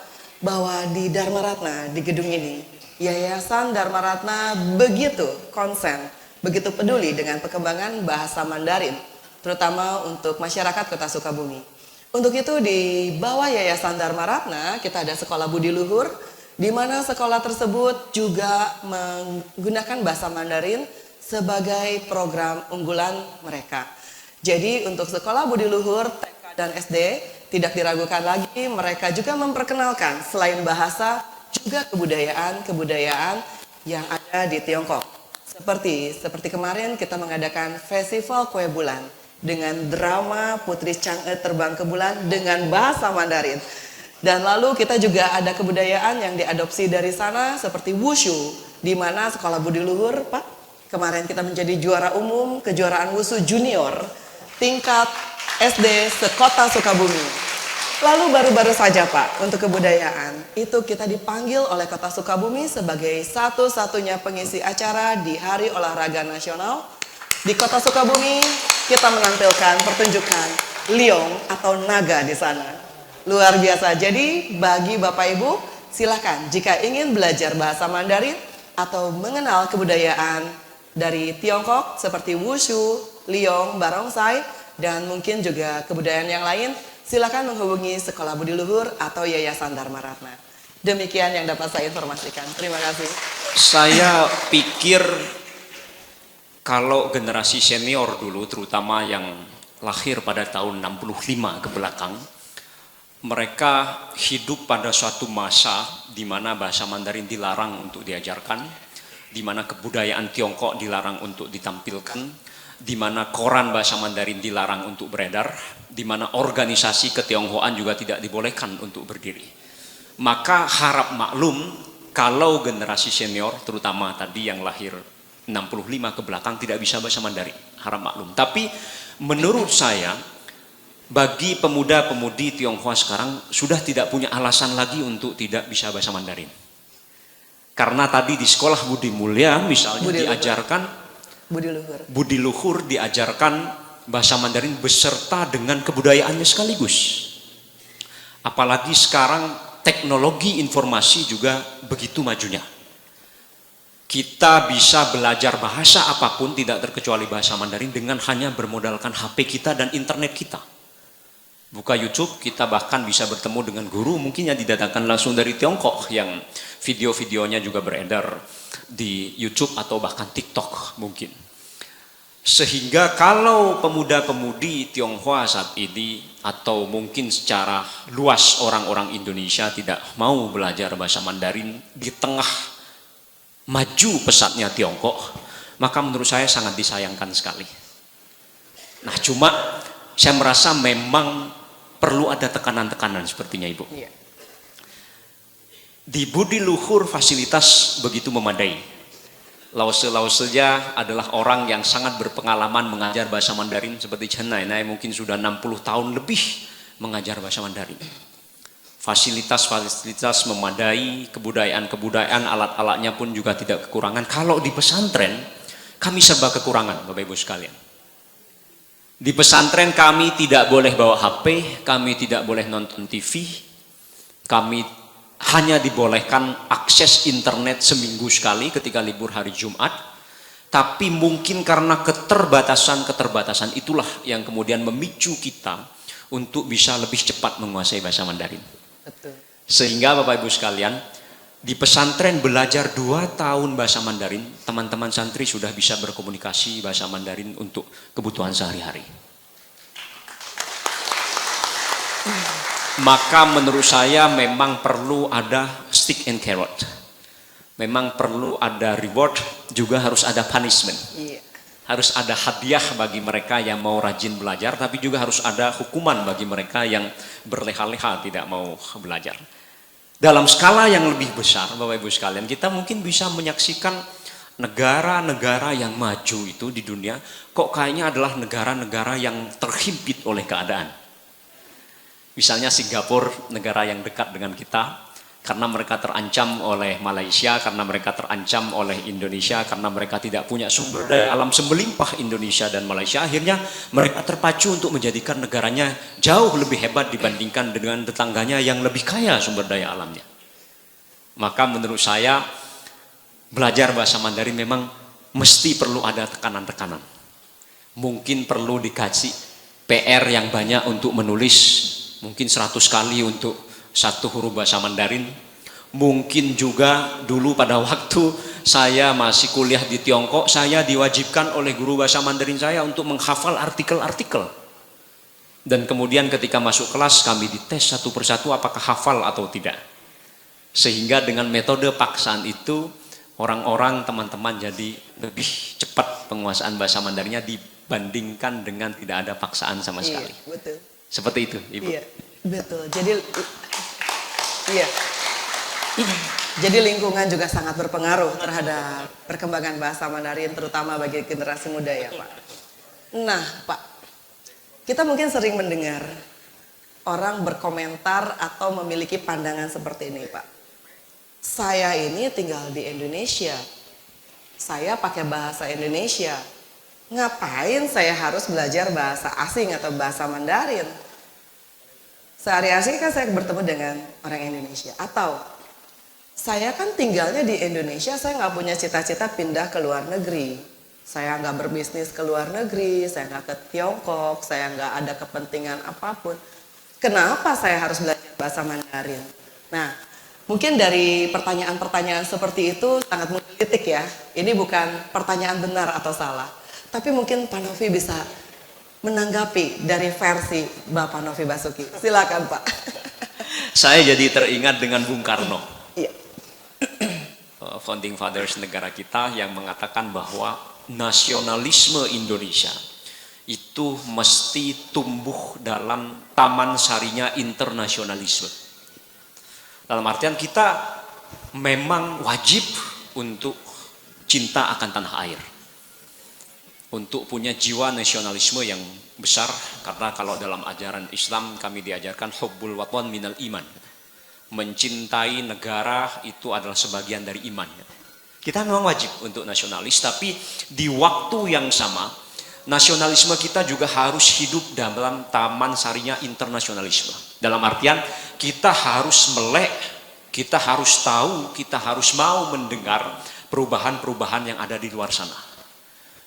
bahwa di Dharma Ratna, di gedung ini, Yayasan Dharma Ratna begitu konsen, begitu peduli dengan perkembangan bahasa Mandarin, terutama untuk masyarakat Kota Sukabumi. Untuk itu di bawah Yayasan Dharma Ratna kita ada Sekolah Budi Luhur, di mana sekolah tersebut juga menggunakan bahasa Mandarin sebagai program unggulan mereka. Jadi untuk Sekolah Budi Luhur, TK dan SD tidak diragukan lagi, mereka juga memperkenalkan selain bahasa juga kebudayaan yang ada di Tiongkok. Seperti kemarin kita mengadakan Festival Kue Bulan dengan drama Putri Chang'e Terbang ke Bulan dengan bahasa Mandarin. Dan lalu kita juga ada kebudayaan yang diadopsi dari sana seperti Wushu, di mana Sekolah Budi Luhur, Pak, kemarin kita menjadi juara umum kejuaraan Wushu Junior tingkat SD sekota Sukabumi. Lalu baru-baru saja Pak, untuk kebudayaan, itu kita dipanggil oleh Kota Sukabumi sebagai satu-satunya pengisi acara di Hari Olahraga Nasional. Di Kota Sukabumi, kita menampilkan pertunjukan Liong atau naga di sana. Luar biasa. Jadi bagi Bapak Ibu, silakan jika ingin belajar bahasa Mandarin atau mengenal kebudayaan dari Tiongkok seperti Wushu, Liong, Barongsai, dan mungkin juga kebudayaan yang lain, silakan menghubungi Sekolah Budi Luhur atau Yayasan Dharma Ratna. Demikian yang dapat saya informasikan. Terima kasih. Saya pikir kalau generasi senior dulu, terutama yang lahir pada tahun 65 ke belakang, mereka hidup pada suatu masa di mana bahasa Mandarin dilarang untuk diajarkan, di mana kebudayaan Tiongkok dilarang untuk ditampilkan, di mana koran bahasa Mandarin dilarang untuk beredar, di mana organisasi ketionghoan juga tidak dibolehkan untuk berdiri. Maka harap maklum kalau generasi senior, terutama tadi yang lahir 65 ke belakang tidak bisa bahasa Mandarin, harap maklum. Tapi menurut saya, bagi pemuda-pemudi Tionghoa sekarang sudah tidak punya alasan lagi untuk tidak bisa bahasa Mandarin. Karena tadi di Sekolah Budi Mulia misalnya Budi Luhur diajarkan bahasa Mandarin beserta dengan kebudayaannya sekaligus. Apalagi sekarang teknologi informasi juga begitu majunya. Kita bisa belajar bahasa apapun tidak terkecuali bahasa Mandarin dengan hanya bermodalkan HP kita dan internet kita. Buka YouTube, kita bahkan bisa bertemu dengan guru mungkin yang didatangkan langsung dari Tiongkok, yang video-videonya juga beredar di YouTube atau bahkan TikTok mungkin. Sehingga kalau pemuda-pemudi Tionghoa saat ini atau mungkin secara luas orang-orang Indonesia tidak mau belajar bahasa Mandarin di tengah maju pesatnya Tiongkok, maka menurut saya sangat disayangkan sekali. Nah, cuma saya merasa memang perlu ada tekanan-tekanan sepertinya Ibu. Iya. Di Budi Luhur fasilitas begitu memadai. Lause-lausenya adalah orang yang sangat berpengalaman mengajar bahasa Mandarin seperti Chen Nainai, mungkin sudah 60 tahun lebih mengajar bahasa Mandarin. Fasilitas-fasilitas memadai, kebudayaan-kebudayaan, alat-alatnya pun juga tidak kekurangan. Kalau di pesantren, kami serba kekurangan, Bapak Ibu sekalian. Di pesantren kami tidak boleh bawa HP, kami tidak boleh nonton TV, kami hanya dibolehkan akses internet seminggu sekali ketika libur hari Jumat. Tapi mungkin karena keterbatasan itulah yang kemudian memicu kita untuk bisa lebih cepat menguasai bahasa Mandarin. Betul. Sehingga Bapak Ibu sekalian, di pesantren belajar 2 tahun bahasa Mandarin, teman-teman santri sudah bisa berkomunikasi bahasa Mandarin untuk kebutuhan sehari-hari. Maka menurut saya memang perlu ada stick and carrot. Memang perlu ada reward, juga harus ada punishment. Iya. harus ada hadiah bagi mereka yang mau rajin belajar, tapi juga harus ada hukuman bagi mereka yang berleha-leha tidak mau belajar. Dalam skala yang lebih besar, Bapak Ibu sekalian, kita mungkin bisa menyaksikan negara-negara yang maju itu di dunia, kok kayaknya adalah negara-negara yang terhimpit oleh keadaan. Misalnya Singapura, negara yang dekat dengan kita, karena mereka terancam oleh Malaysia, karena mereka terancam oleh Indonesia, karena mereka tidak punya sumber daya alam semelimpah Indonesia dan Malaysia, akhirnya mereka terpacu untuk menjadikan negaranya jauh lebih hebat dibandingkan dengan tetangganya yang lebih kaya sumber daya alamnya. Maka menurut saya, belajar bahasa Mandarin memang mesti perlu ada tekanan-tekanan. Mungkin perlu dikasih PR yang banyak untuk menulis, mungkin 100 kali untuk satu huruf bahasa Mandarin. Mungkin juga dulu pada waktu saya masih kuliah di Tiongkok, saya diwajibkan oleh guru bahasa Mandarin saya untuk menghafal artikel-artikel. Dan kemudian ketika masuk kelas kami dites satu persatu apakah hafal atau tidak. Sehingga dengan metode paksaan itu orang-orang, teman-teman jadi lebih cepat penguasaan bahasa Mandarinnya dibandingkan dengan tidak ada paksaan sama sekali. Iya, betul. Seperti itu, Ibu. Iya, betul. Iya. Jadi lingkungan juga sangat berpengaruh terhadap perkembangan bahasa Mandarin, terutama bagi generasi muda ya Pak. Nah Pak, kita mungkin sering mendengar orang berkomentar atau memiliki pandangan seperti ini Pak. Saya ini tinggal di Indonesia, saya pakai bahasa Indonesia, ngapain saya harus belajar bahasa asing atau bahasa Mandarin? Sehari-hari kan saya bertemu dengan orang Indonesia. Atau saya kan tinggalnya di Indonesia, saya nggak punya cita-cita pindah ke luar negeri. Saya nggak berbisnis ke luar negeri, saya nggak ke Tiongkok, saya nggak ada kepentingan apapun. Kenapa saya harus belajar bahasa Mandarin? Nah, mungkin dari pertanyaan-pertanyaan seperti itu sangat menggelitik ya. Ini bukan pertanyaan benar atau salah. Tapi mungkin Pak Novi bisa menanggapi dari versi Bapak Novi Basuki. Silakan Pak. Saya jadi teringat dengan Bung Karno, Iya. founding fathers negara kita, yang mengatakan bahwa nasionalisme Indonesia itu mesti tumbuh dalam taman sarinya internasionalisme. Dalam artian kita memang wajib untuk cinta akan tanah air, untuk punya jiwa nasionalisme yang besar, karena kalau dalam ajaran Islam kami diajarkan hubbul watwan minal iman, mencintai negara itu adalah sebagian dari iman. Kita memang wajib untuk nasionalis, tapi di waktu yang sama nasionalisme kita juga harus hidup dalam taman sarinya internasionalisme. Dalam artian kita harus melek, kita harus tahu, kita harus mau mendengar perubahan-perubahan yang ada di luar sana.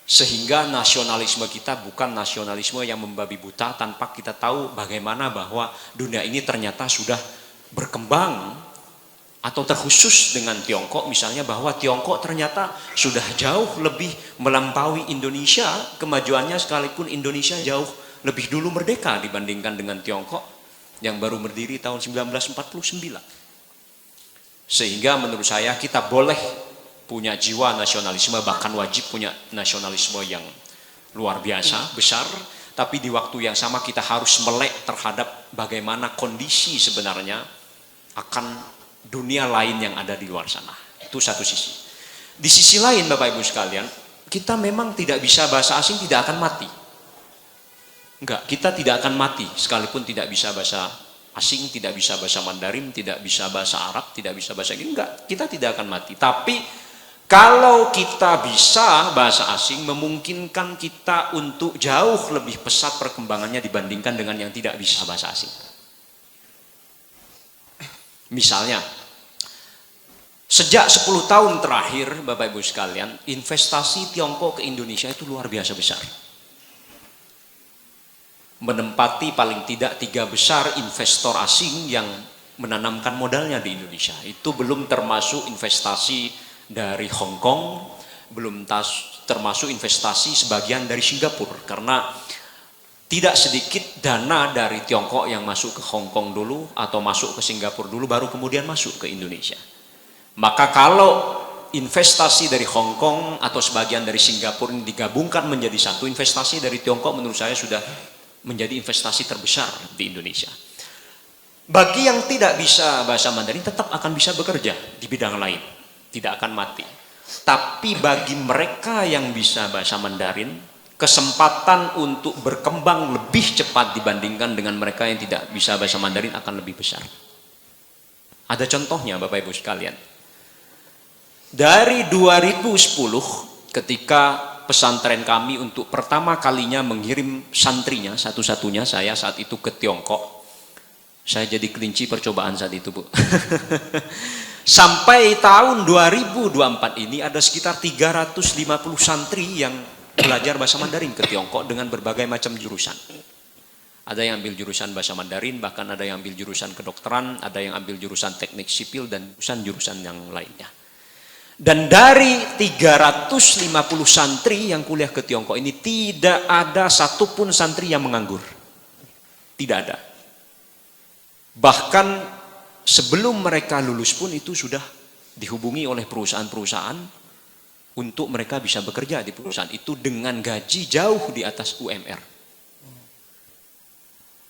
Sehingga nasionalisme kita bukan nasionalisme yang membabi buta tanpa kita tahu bagaimana bahwa dunia ini ternyata sudah berkembang, atau terkhusus dengan Tiongkok misalnya, bahwa Tiongkok ternyata sudah jauh lebih melampaui Indonesia kemajuannya, sekalipun Indonesia jauh lebih dulu merdeka dibandingkan dengan Tiongkok yang baru berdiri tahun 1949. Sehingga menurut saya kita boleh punya jiwa nasionalisme, bahkan wajib punya nasionalisme yang luar biasa, besar, tapi di waktu yang sama kita harus melek terhadap bagaimana kondisi sebenarnya akan dunia lain yang ada di luar sana. Itu satu sisi. Di sisi lain Bapak Ibu sekalian, kita memang tidak bisa, bahasa asing tidak akan mati. Enggak, kita tidak akan mati sekalipun tidak bisa bahasa asing, tidak bisa bahasa Mandarin, tidak bisa bahasa Arab, tidak bisa bahasa Inggris. Enggak, kita tidak akan mati. Tapi kalau kita bisa bahasa asing, memungkinkan kita untuk jauh lebih pesat perkembangannya dibandingkan dengan yang tidak bisa bahasa asing. Misalnya, sejak 10 tahun terakhir Bapak Ibu sekalian, investasi Tiongkok ke Indonesia itu luar biasa besar. Menempati paling tidak 3 besar investor asing yang menanamkan modalnya di Indonesia. Itu belum termasuk investasi dari Hong Kong, belum termasuk investasi sebagian dari Singapura, karena tidak sedikit dana dari Tiongkok yang masuk ke Hong Kong dulu atau masuk ke Singapura dulu baru kemudian masuk ke Indonesia. Maka kalau investasi dari Hong Kong atau sebagian dari Singapura ini digabungkan menjadi satu, investasi dari Tiongkok menurut saya sudah menjadi investasi terbesar di Indonesia. Bagi yang tidak bisa bahasa Mandarin tetap akan bisa bekerja di bidang lain, tidak akan mati. Tapi bagi mereka yang bisa bahasa Mandarin, kesempatan untuk berkembang lebih cepat dibandingkan dengan mereka yang tidak bisa bahasa Mandarin akan lebih besar. Ada contohnya Bapak Ibu sekalian. Dari 2010 ketika pesantren kami untuk pertama kalinya mengirim santrinya, satu-satunya saya saat itu ke Tiongkok. Saya jadi kelinci percobaan saat itu, Bu. Sampai tahun 2024 ini ada sekitar 350 santri yang belajar bahasa Mandarin ke Tiongkok dengan berbagai macam jurusan. Ada yang ambil jurusan bahasa Mandarin, bahkan ada yang ambil jurusan kedokteran, ada yang ambil jurusan teknik sipil dan jurusan yang lainnya. Dan dari 350 santri yang kuliah ke Tiongkok ini tidak ada satupun santri yang menganggur. Tidak ada. Bahkan sebelum mereka lulus pun itu sudah dihubungi oleh perusahaan-perusahaan untuk mereka bisa bekerja di perusahaan itu dengan gaji jauh di atas UMR.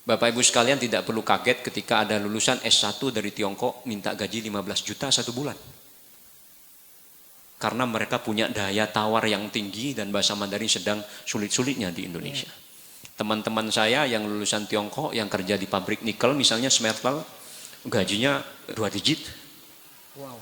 Bapak Ibu sekalian tidak perlu kaget ketika ada lulusan S1 dari Tiongkok minta gaji 15 juta satu bulan. Karena mereka punya daya tawar yang tinggi dan bahasa Mandarin sedang sulit-sulitnya di Indonesia. Teman-teman saya yang lulusan Tiongkok yang kerja di pabrik nikel misalnya smelter, gajinya 2 digit. Wow.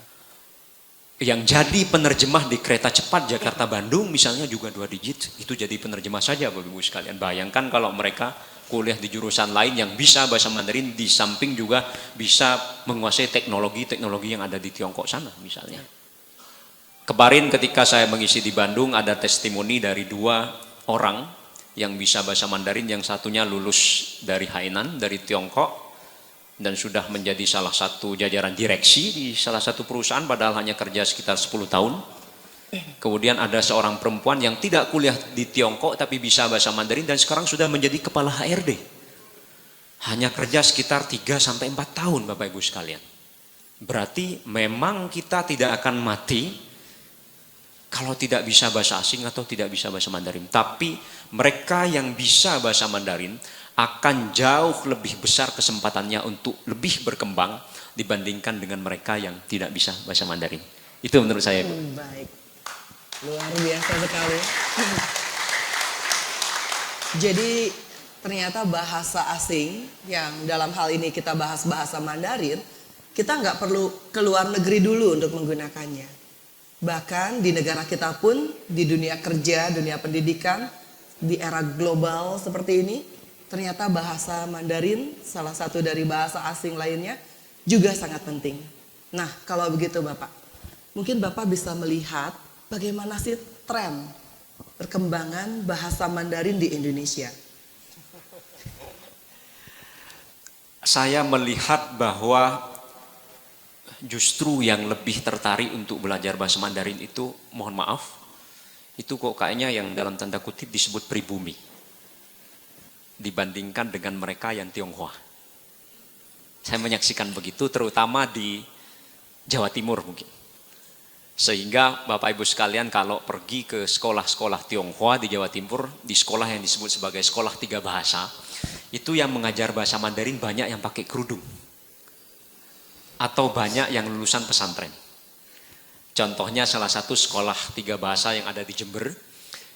Yang jadi penerjemah di kereta cepat Jakarta-Bandung misalnya juga 2 digit. Itu jadi penerjemah saja Bapak Ibu sekalian. Bayangkan kalau mereka kuliah di jurusan lain yang bisa bahasa Mandarin di samping juga bisa menguasai teknologi-teknologi yang ada di Tiongkok sana misalnya. Kemarin ketika saya mengisi di Bandung ada testimoni dari 2 orang yang bisa bahasa Mandarin, yang satunya lulus dari Hainan, dari Tiongkok dan sudah menjadi salah satu jajaran direksi di salah satu perusahaan padahal hanya kerja sekitar 10 tahun. Kemudian ada seorang perempuan yang tidak kuliah di Tiongkok tapi bisa bahasa Mandarin dan sekarang sudah menjadi kepala HRD. Hanya kerja sekitar 3-4 tahun Bapak Ibu sekalian. Berarti memang kita tidak akan mati kalau tidak bisa bahasa asing atau tidak bisa bahasa Mandarin. Tapi mereka yang bisa bahasa Mandarin akan jauh lebih besar kesempatannya untuk lebih berkembang dibandingkan dengan mereka yang tidak bisa bahasa Mandarin. Itu menurut saya, Bu. Baik. Luar biasa sekali. Jadi ternyata bahasa asing yang dalam hal ini kita bahas bahasa Mandarin, kita nggak perlu ke luar negeri dulu untuk menggunakannya. Bahkan di negara kita pun, di dunia kerja, dunia pendidikan, di era global seperti ini, ternyata bahasa Mandarin, salah satu dari bahasa asing lainnya, juga sangat penting. Nah, kalau begitu Bapak, mungkin Bapak bisa melihat bagaimana sih tren perkembangan bahasa Mandarin di Indonesia. Saya melihat bahwa justru yang lebih tertarik untuk belajar bahasa Mandarin itu, mohon maaf, itu kok kayaknya yang dalam tanda kutip disebut pribumi dibandingkan dengan mereka yang Tionghoa. Saya menyaksikan begitu terutama di Jawa Timur mungkin. Sehingga Bapak Ibu sekalian kalau pergi ke sekolah-sekolah Tionghoa di Jawa Timur, di sekolah yang disebut sebagai sekolah 3 bahasa, itu yang mengajar bahasa Mandarin banyak yang pakai kerudung. Atau banyak yang lulusan pesantren. Contohnya salah satu sekolah 3 bahasa yang ada di Jember,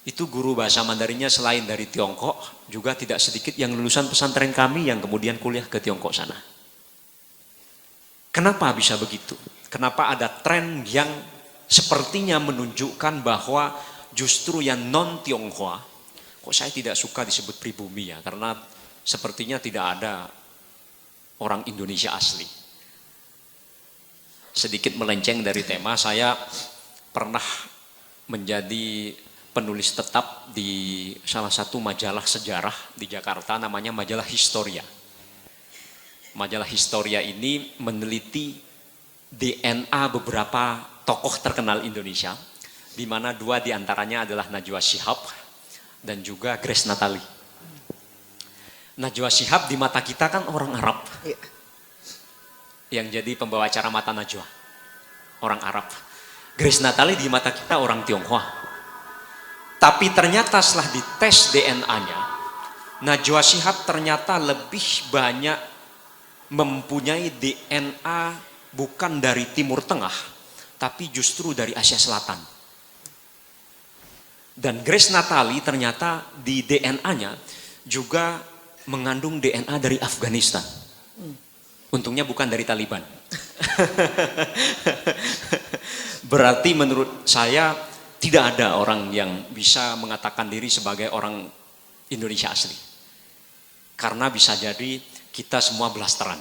itu guru bahasa Mandarinnya selain dari Tiongkok, juga tidak sedikit yang lulusan pesantren kami yang kemudian kuliah ke Tiongkok sana. Kenapa bisa begitu? Kenapa ada tren yang sepertinya menunjukkan bahwa justru yang non-Tionghoa, kok saya tidak suka disebut pribumi ya, karena sepertinya tidak ada orang Indonesia asli. Sedikit melenceng dari tema, saya pernah menjadi penulis tetap di salah satu majalah sejarah di Jakarta, namanya majalah Historia. Majalah Historia ini meneliti DNA beberapa tokoh terkenal Indonesia, di mana 2 diantaranya adalah Najwa Shihab dan juga Grace Natali. Najwa Shihab di mata kita kan orang Arab. Yang jadi pembawa acara Mata Najwa, orang Arab. Grace Natali di mata kita orang Tionghoa. Tapi ternyata setelah dites DNA-nya, Najwa Shihab ternyata lebih banyak mempunyai DNA bukan dari Timur Tengah, tapi justru dari Asia Selatan. Dan Grace Natali ternyata di DNA-nya juga mengandung DNA dari Afghanistan. Untungnya bukan dari Taliban. Berarti menurut saya tidak ada orang yang bisa mengatakan diri sebagai orang Indonesia asli. Karena bisa jadi kita semua blasteran.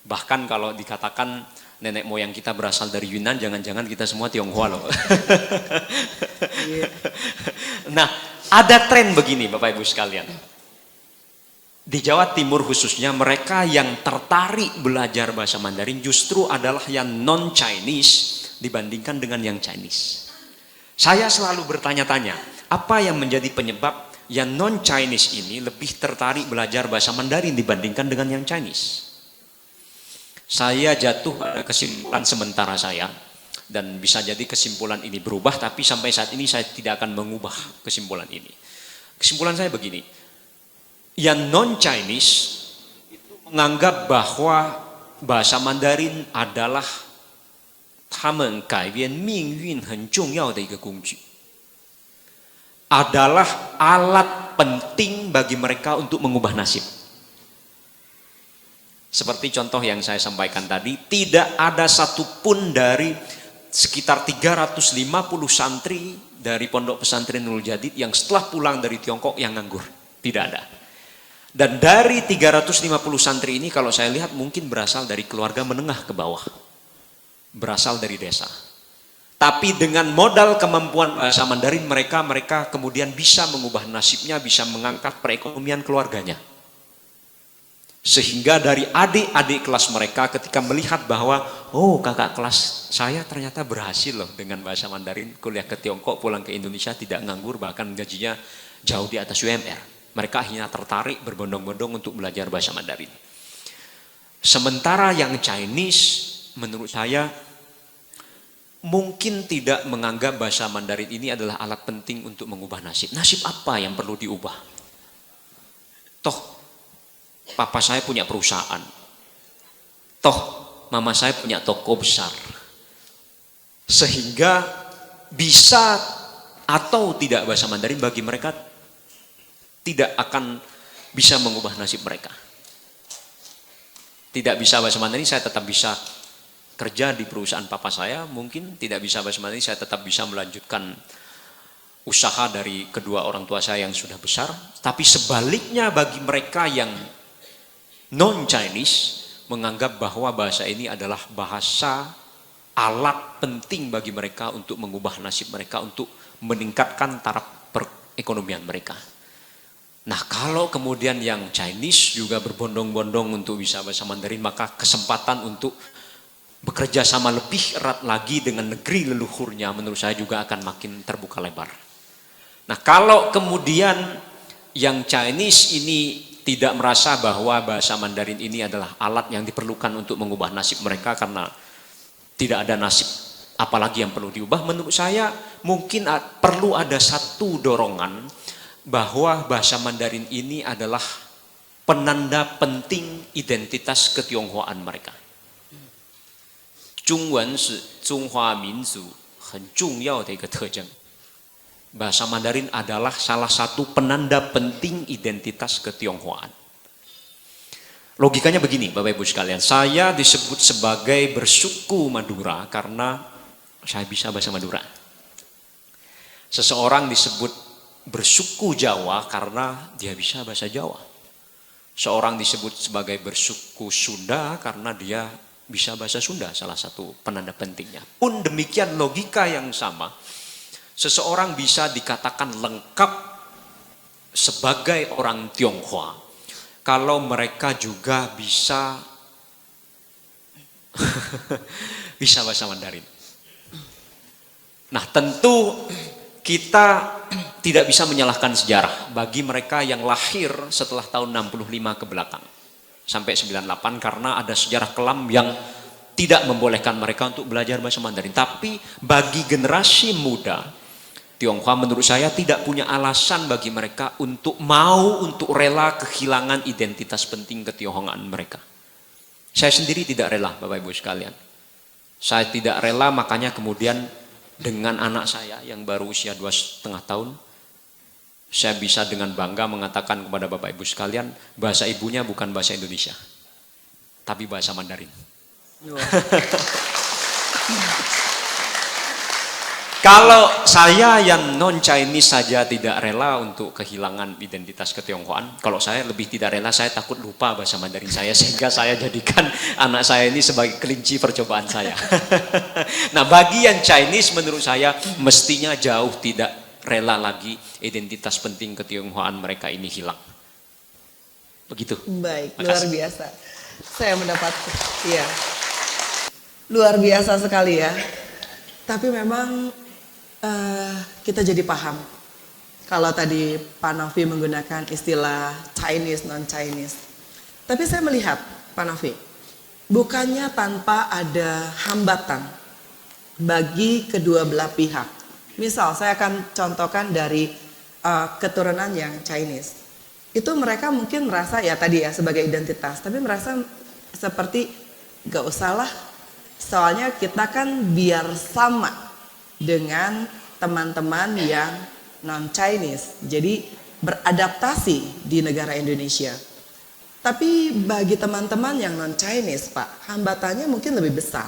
Bahkan kalau dikatakan nenek moyang kita berasal dari Yunan, jangan-jangan kita semua Tionghoa loh. Nah, ada tren begini Bapak Ibu sekalian. Di Jawa Timur khususnya, mereka yang tertarik belajar bahasa Mandarin justru adalah yang non-Chinese dibandingkan dengan yang Chinese. Saya selalu bertanya-tanya, apa yang menjadi penyebab yang non-Chinese ini lebih tertarik belajar bahasa Mandarin dibandingkan dengan yang Chinese? Saya jatuh pada kesimpulan sementara saya, dan bisa jadi kesimpulan ini berubah, tapi sampai saat ini saya tidak akan mengubah kesimpulan ini. Kesimpulan saya begini, yang non-Chinese itu menganggap bahwa bahasa Mandarin adalah 他们改变命运很重要的一个工具, adalah alat penting bagi mereka untuk mengubah nasib. Seperti contoh yang saya sampaikan tadi, tidak ada satupun dari sekitar 350 santri dari Pondok Pesantren Nurul Jadid yang setelah pulang dari Tiongkok yang nganggur. Tidak ada. Dan dari 350 santri ini kalau saya lihat mungkin berasal dari keluarga menengah ke bawah. Berasal dari desa. Tapi dengan modal kemampuan bahasa Mandarin mereka kemudian bisa mengubah nasibnya, bisa mengangkat perekonomian keluarganya. Sehingga dari adik-adik kelas mereka ketika melihat bahwa oh kakak kelas saya ternyata berhasil loh dengan bahasa Mandarin, kuliah ke Tiongkok, pulang ke Indonesia tidak nganggur, bahkan gajinya jauh di atas UMR. Mereka akhirnya tertarik berbondong-bondong untuk belajar bahasa Mandarin. Sementara yang Chinese menurut saya mungkin tidak menganggap bahasa Mandarin ini adalah alat penting untuk mengubah nasib. Nasib apa yang perlu diubah? Toh papa saya punya perusahaan. Toh mama saya punya toko besar. Sehingga bisa atau tidak bahasa Mandarin bagi mereka tidak akan bisa mengubah nasib mereka. Tidak bisa bahasa Mandarin, saya tetap bisa kerja di perusahaan papa saya. Mungkin tidak bisa bahasa Mandarin, saya tetap bisa melanjutkan usaha dari kedua orang tua saya yang sudah besar. Tapi sebaliknya bagi mereka yang non-Chinese menganggap bahwa bahasa ini adalah bahasa alat penting bagi mereka untuk mengubah nasib mereka, untuk meningkatkan taraf perekonomian mereka. Nah kalau kemudian yang Chinese juga berbondong-bondong untuk bisa bahasa Mandarin, maka kesempatan untuk bekerja sama lebih erat lagi dengan negeri leluhurnya menurut saya juga akan makin terbuka lebar. Nah kalau kemudian yang Chinese ini tidak merasa bahwa bahasa Mandarin ini adalah alat yang diperlukan untuk mengubah nasib mereka karena tidak ada nasib apalagi yang perlu diubah, menurut saya mungkin perlu ada satu dorongan bahwa bahasa Mandarin ini adalah penanda penting identitas ketionghoaan mereka. Zhongwen shi Zhonghua Minzu很重要的一个特征. Bahasa Mandarin adalah salah satu penanda penting identitas ketionghoaan. Logikanya begini Bapak Ibu sekalian, saya disebut sebagai bersuku Madura karena saya bisa bahasa Madura. Seseorang disebut bersuku Jawa karena dia bisa bahasa Jawa. Seorang disebut sebagai bersuku Sunda karena dia bisa bahasa Sunda, salah satu penanda pentingnya. Pun demikian logika yang sama, seseorang bisa dikatakan lengkap sebagai orang Tionghoa kalau mereka juga bisa bisa bahasa Mandarin. Nah tentu kita tidak bisa menyalahkan sejarah bagi mereka yang lahir setelah tahun 65 ke belakang sampai 98 karena ada sejarah kelam yang tidak membolehkan mereka untuk belajar bahasa Mandarin. Tapi bagi generasi muda, Tionghoa menurut saya tidak punya alasan bagi mereka untuk rela kehilangan identitas penting ketionghoaan mereka. Saya sendiri tidak rela, Bapak Ibu sekalian. Saya tidak rela, makanya kemudian dengan anak saya yang baru usia 2,5 tahun, saya bisa dengan bangga mengatakan kepada Bapak Ibu sekalian, bahasa ibunya bukan bahasa Indonesia, tapi bahasa Mandarin. Kalau saya yang non-Chinese saja tidak rela untuk kehilangan identitas ketionghoaan, kalau saya lebih tidak rela, saya takut lupa bahasa Mandarin saya, sehingga saya jadikan anak saya ini sebagai kelinci percobaan saya. Nah, bagi yang Chinese menurut saya mestinya jauh tidak rela lagi identitas penting ketionghoaan mereka ini hilang. Begitu. Baik, luar biasa. Saya mendapat, ya, luar biasa sekali ya. Tapi memang kita jadi paham kalau tadi Pak Novi menggunakan istilah Chinese, non-Chinese. Tapi saya melihat Pak Novi, bukannya tanpa ada hambatan bagi kedua belah pihak. Misal saya akan contohkan dari keturunan yang Chinese. Itu mereka mungkin merasa ya tadi ya sebagai identitas, tapi merasa seperti gak usahlah, soalnya kita kan biar sama dengan teman-teman yang non-Chinese, jadi beradaptasi di negara Indonesia. Tapi bagi teman-teman yang non-Chinese, Pak, hambatannya mungkin lebih besar,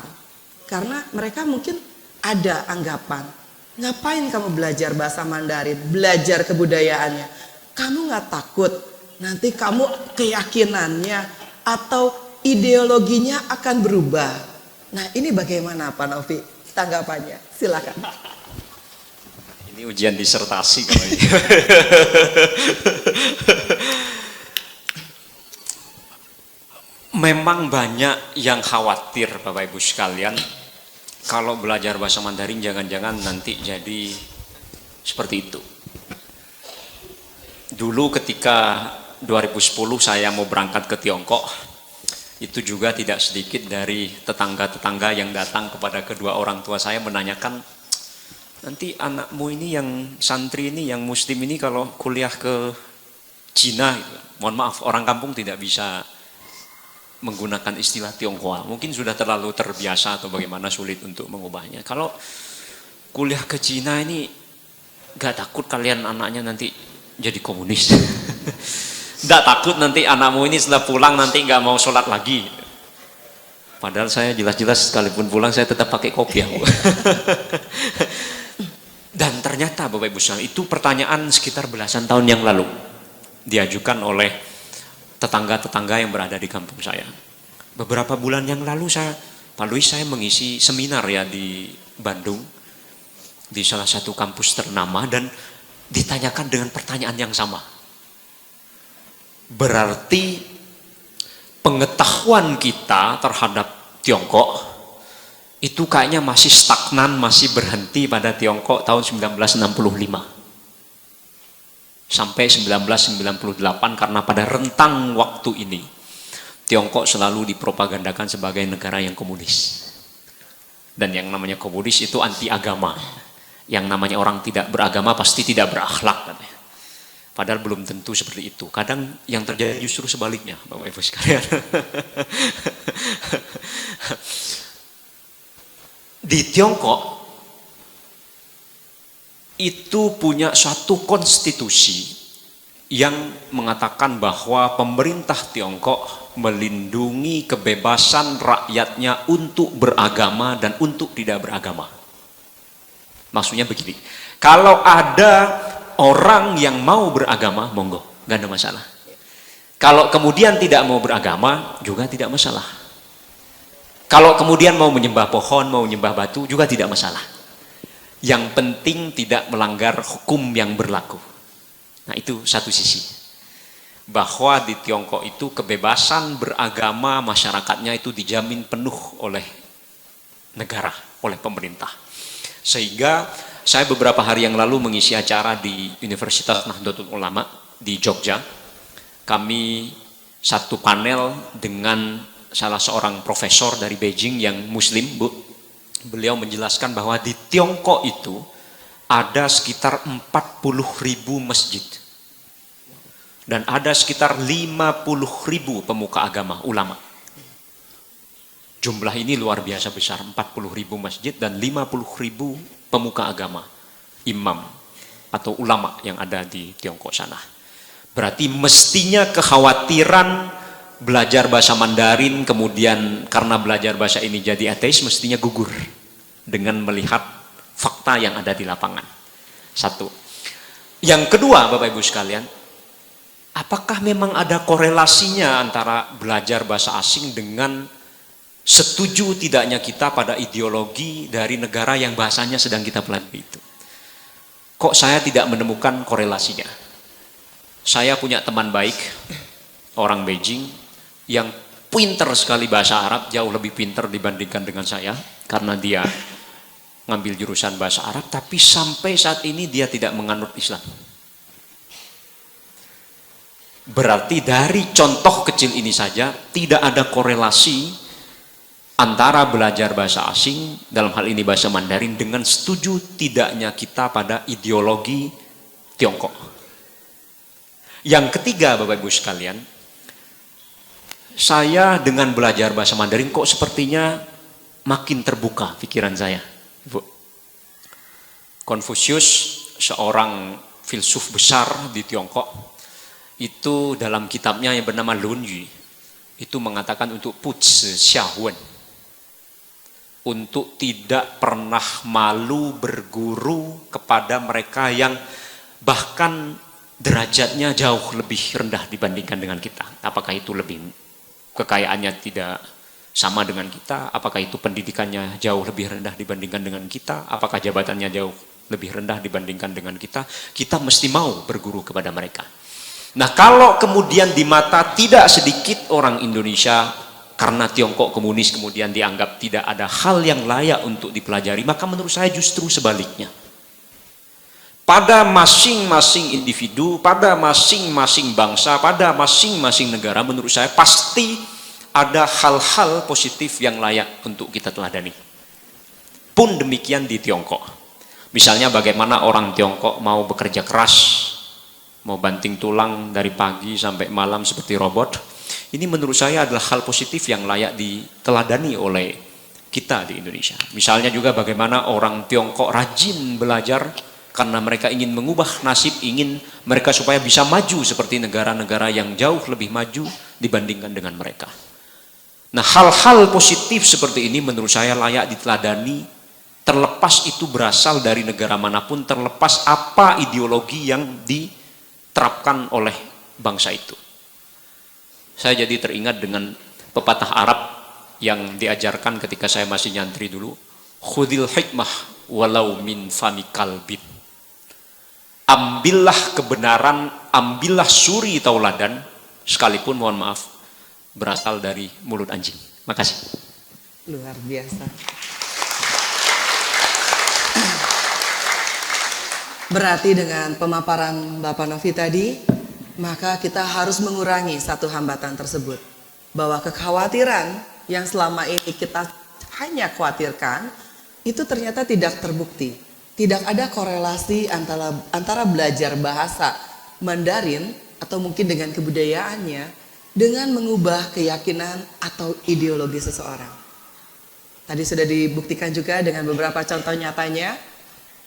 karena mereka mungkin ada anggapan, ngapain kamu belajar bahasa Mandarin, belajar kebudayaannya, kamu gak takut nanti kamu keyakinannya atau ideologinya akan berubah. Nah, ini bagaimana Pak Novi tanggapannya? Silakan. Ini ujian disertasi kalau ini. Memang banyak yang khawatir Bapak Ibu sekalian, kalau belajar bahasa Mandarin jangan-jangan nanti jadi seperti itu. Dulu ketika 2010 saya mau berangkat ke Tiongkok, itu juga tidak sedikit dari tetangga-tetangga yang datang kepada kedua orang tua saya menanyakan, nanti anakmu ini yang santri ini, yang muslim ini kalau kuliah ke Cina, mohon maaf orang kampung tidak bisa menggunakan istilah Tionghoa, mungkin sudah terlalu terbiasa atau bagaimana, sulit untuk mengubahnya. Kalau kuliah ke Cina ini gak takut kalian anaknya nanti jadi komunis? Gak takut nanti anakmu ini setelah pulang nanti gak mau sholat lagi? Padahal saya jelas-jelas sekalipun pulang saya tetap pakai kopiah. Dan ternyata Bapak Ibu sekalian, itu pertanyaan sekitar belasan tahun yang lalu diajukan oleh tetangga-tetangga yang berada di kampung saya. Beberapa bulan yang lalu Pak Luis, saya mengisi seminar ya di Bandung, di salah satu kampus ternama, dan ditanyakan dengan pertanyaan yang sama. Berarti pengetahuan kita terhadap Tiongkok itu kayaknya masih stagnan, masih berhenti pada Tiongkok tahun 1965 sampai 1998, karena pada rentang waktu ini Tiongkok selalu dipropagandakan sebagai negara yang komunis. Dan yang namanya komunis itu anti agama. Yang namanya orang tidak beragama pasti tidak berakhlak. Padahal belum tentu seperti itu. Kadang yang terjadi justru sebaliknya, Bapak Ibu sekalian. Di Tiongkok itu punya suatu konstitusi yang mengatakan bahwa pemerintah Tiongkok melindungi kebebasan rakyatnya untuk beragama dan untuk tidak beragama. Maksudnya begini, kalau ada orang yang mau beragama, monggo, gak ada masalah. Kalau kemudian tidak mau beragama, juga tidak masalah. Kalau kemudian mau menyembah pohon, mau menyembah batu, juga tidak masalah. Yang penting tidak melanggar hukum yang berlaku. Nah, itu satu sisi. Bahwa di Tiongkok itu kebebasan beragama masyarakatnya itu dijamin penuh oleh negara, oleh pemerintah. Sehingga saya beberapa hari yang lalu mengisi acara di Universitas Nahdlatul Ulama di Jogja. Kami satu panel dengan salah seorang profesor dari Beijing yang muslim, Bu. Beliau menjelaskan bahwa di Tiongkok itu ada sekitar 40.000 masjid. Dan ada sekitar 50.000 pemuka agama, ulama. Jumlah ini luar biasa besar, 40.000 masjid dan 50.000 pemuka agama, imam atau ulama yang ada di Tiongkok sana. Berarti mestinya kekhawatiran belajar bahasa Mandarin kemudian karena belajar bahasa ini jadi ateis mestinya gugur dengan melihat fakta yang ada di lapangan. Satu. Yang kedua, Bapak Ibu sekalian, apakah memang ada korelasinya antara belajar bahasa asing dengan setuju tidaknya kita pada ideologi dari negara yang bahasanya sedang kita pelajari itu? Kok saya tidak menemukan korelasinya? Saya punya teman baik, orang Beijing, yang pinter sekali bahasa Arab, jauh lebih pinter dibandingkan dengan saya, karena dia ngambil jurusan bahasa Arab, tapi sampai saat ini dia tidak menganut Islam. Berarti dari contoh kecil ini saja, tidak ada korelasi antara belajar bahasa asing, dalam hal ini bahasa Mandarin, dengan setuju tidaknya kita pada ideologi Tiongkok. Yang ketiga, Bapak Ibu sekalian, saya dengan belajar bahasa Mandarin kok sepertinya makin terbuka pikiran saya. Bu. Konfusius, seorang filsuf besar di Tiongkok, itu dalam kitabnya yang bernama Lun Yu, itu mengatakan untuk puzi xiawen, untuk tidak pernah malu berguru kepada mereka yang bahkan derajatnya jauh lebih rendah dibandingkan dengan kita. Apakah itu lebih kekayaannya tidak sama dengan kita, apakah itu pendidikannya jauh lebih rendah dibandingkan dengan kita, apakah jabatannya jauh lebih rendah dibandingkan dengan kita mesti mau berguru kepada mereka. Nah, kalau kemudian di mata tidak sedikit orang Indonesia karena Tiongkok komunis kemudian dianggap tidak ada hal yang layak untuk dipelajari, maka menurut saya justru sebaliknya. Pada masing-masing individu, pada masing-masing bangsa, pada masing-masing negara, menurut saya pasti ada hal-hal positif yang layak untuk kita teladani. Pun demikian di Tiongkok. Misalnya bagaimana orang Tiongkok mau bekerja keras, mau banting tulang dari pagi sampai malam seperti robot. Ini menurut saya adalah hal positif yang layak diteladani oleh kita di Indonesia. Misalnya juga bagaimana orang Tiongkok rajin belajar karena mereka ingin mengubah nasib, ingin mereka supaya bisa maju seperti negara-negara yang jauh lebih maju dibandingkan dengan mereka. Nah, hal-hal positif seperti ini menurut saya layak diteladani, terlepas itu berasal dari negara manapun, terlepas apa ideologi yang diterapkan oleh bangsa itu. Saya jadi teringat dengan pepatah Arab yang diajarkan ketika saya masih nyantri dulu. Khudil hikmah walau min fami kalbin. Ambillah kebenaran, ambillah suri tauladan, sekalipun mohon maaf, berasal dari mulut anjing. Makasih. Luar biasa. Berarti dengan pemaparan Bapak Novi tadi, maka kita harus mengurangi satu hambatan tersebut. Bahwa kekhawatiran yang selama ini kita hanya khawatirkan, itu ternyata tidak terbukti. Tidak ada korelasi antara belajar bahasa Mandarin atau mungkin dengan kebudayaannya dengan mengubah keyakinan atau ideologi seseorang. Tadi sudah dibuktikan juga dengan beberapa contoh nyatanya.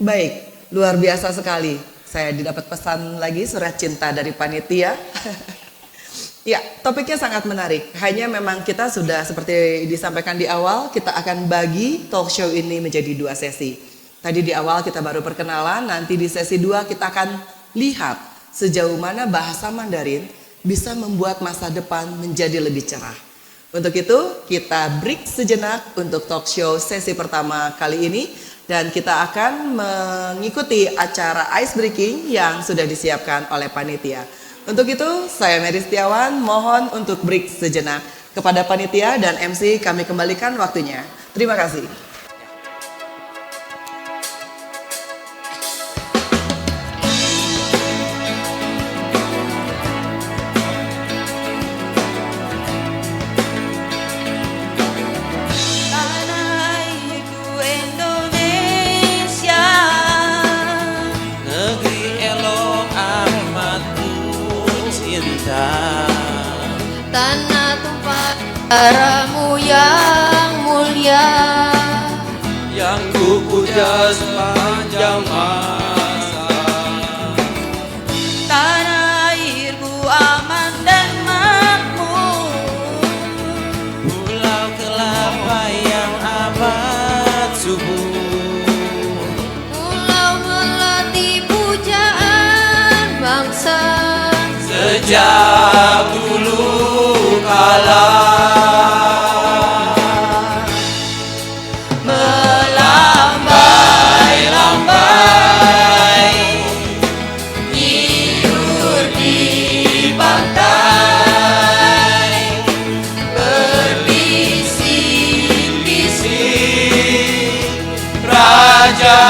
Baik, luar biasa sekali. Saya didapat pesan lagi surat cinta dari panitia. Ya, topiknya sangat menarik. Hanya memang kita sudah seperti disampaikan di awal, kita akan bagi talk show ini menjadi 2 sesi. Tadi di awal kita baru perkenalan, nanti di sesi 2 kita akan lihat sejauh mana bahasa Mandarin bisa membuat masa depan menjadi lebih cerah. Untuk itu kita break sejenak untuk talk show sesi pertama kali ini dan kita akan mengikuti acara ice breaking yang sudah disiapkan oleh panitia. Untuk itu saya Mary Setiawan mohon untuk break sejenak. Kepada panitia dan MC kami kembalikan waktunya. Terima kasih. Daramu yang mulia, yang ku puja sepanjang masa. tanah airku aman dan makmur, Pulau kelapa yang amat subur, pulau melati pujaan bangsa. sejak dulu kala. Melambai-lambai tidur di pantai, berbisik-bisik Raja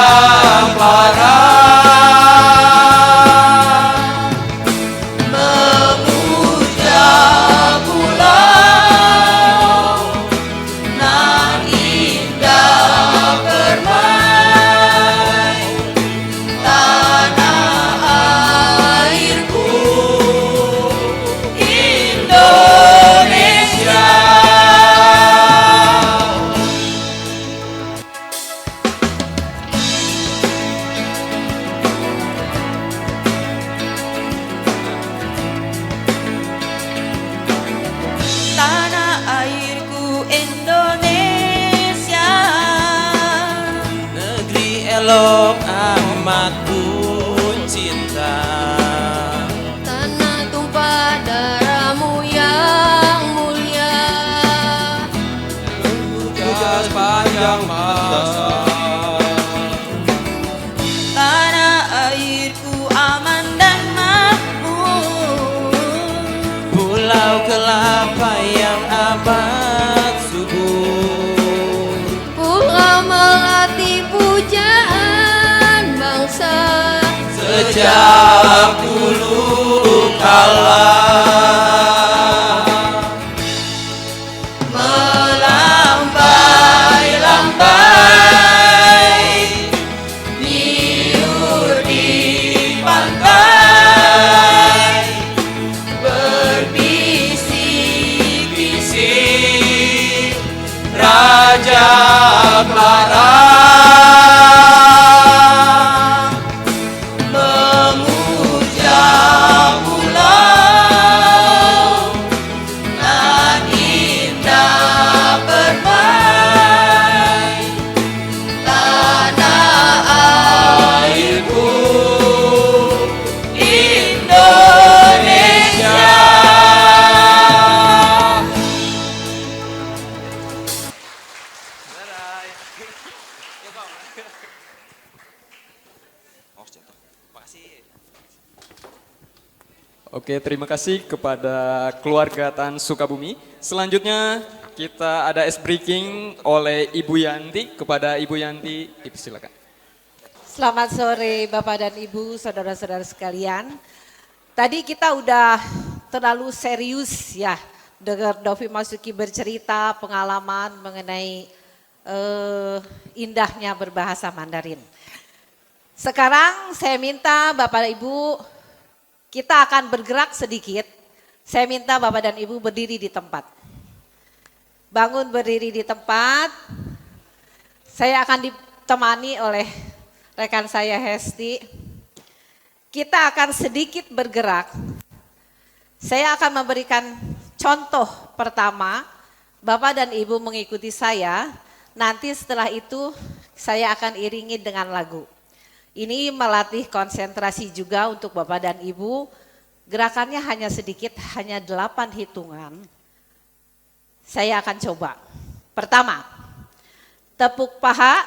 Clara, memuja pulau nan indah permai, tanah airku Indonesia. Tanah airku Indonesia, negeri elok amat ku cinta. Tanah tumpah darahmu yang mulia, Puja sepanjang masa. tanah airku aman dan makmur, Pulau kelapa yang amat subur, pulau melati pujaan bangsa. sejak dulu kala. Melambai-lambai niur di pantai, berbisik-bisik Raja Clara, memuja pulau nan indah permai, tanah airku Indonesia. Oke, terima kasih kepada keluarga Tan Sukabumi. Selanjutnya kita ada ice breaking oleh Ibu Yanti. Kepada Ibu Yanti, silakan. Selamat sore Bapak dan Ibu, saudara-saudara sekalian. Tadi kita udah terlalu serius ya, dengar Dovi Masuki bercerita pengalaman mengenai indahnya berbahasa Mandarin. Sekarang saya minta Bapak dan Ibu, kita akan bergerak sedikit. Saya minta Bapak dan Ibu berdiri di tempat. Bangun berdiri di tempat. Saya akan ditemani oleh rekan saya Hesti. Kita akan sedikit bergerak. Saya akan memberikan contoh pertama. Bapak dan Ibu mengikuti saya. Nanti setelah itu saya akan iringi dengan lagu. Ini melatih konsentrasi juga untuk Bapak dan Ibu. Gerakannya hanya sedikit, hanya 8 hitungan. Saya akan coba. Pertama, tepuk paha,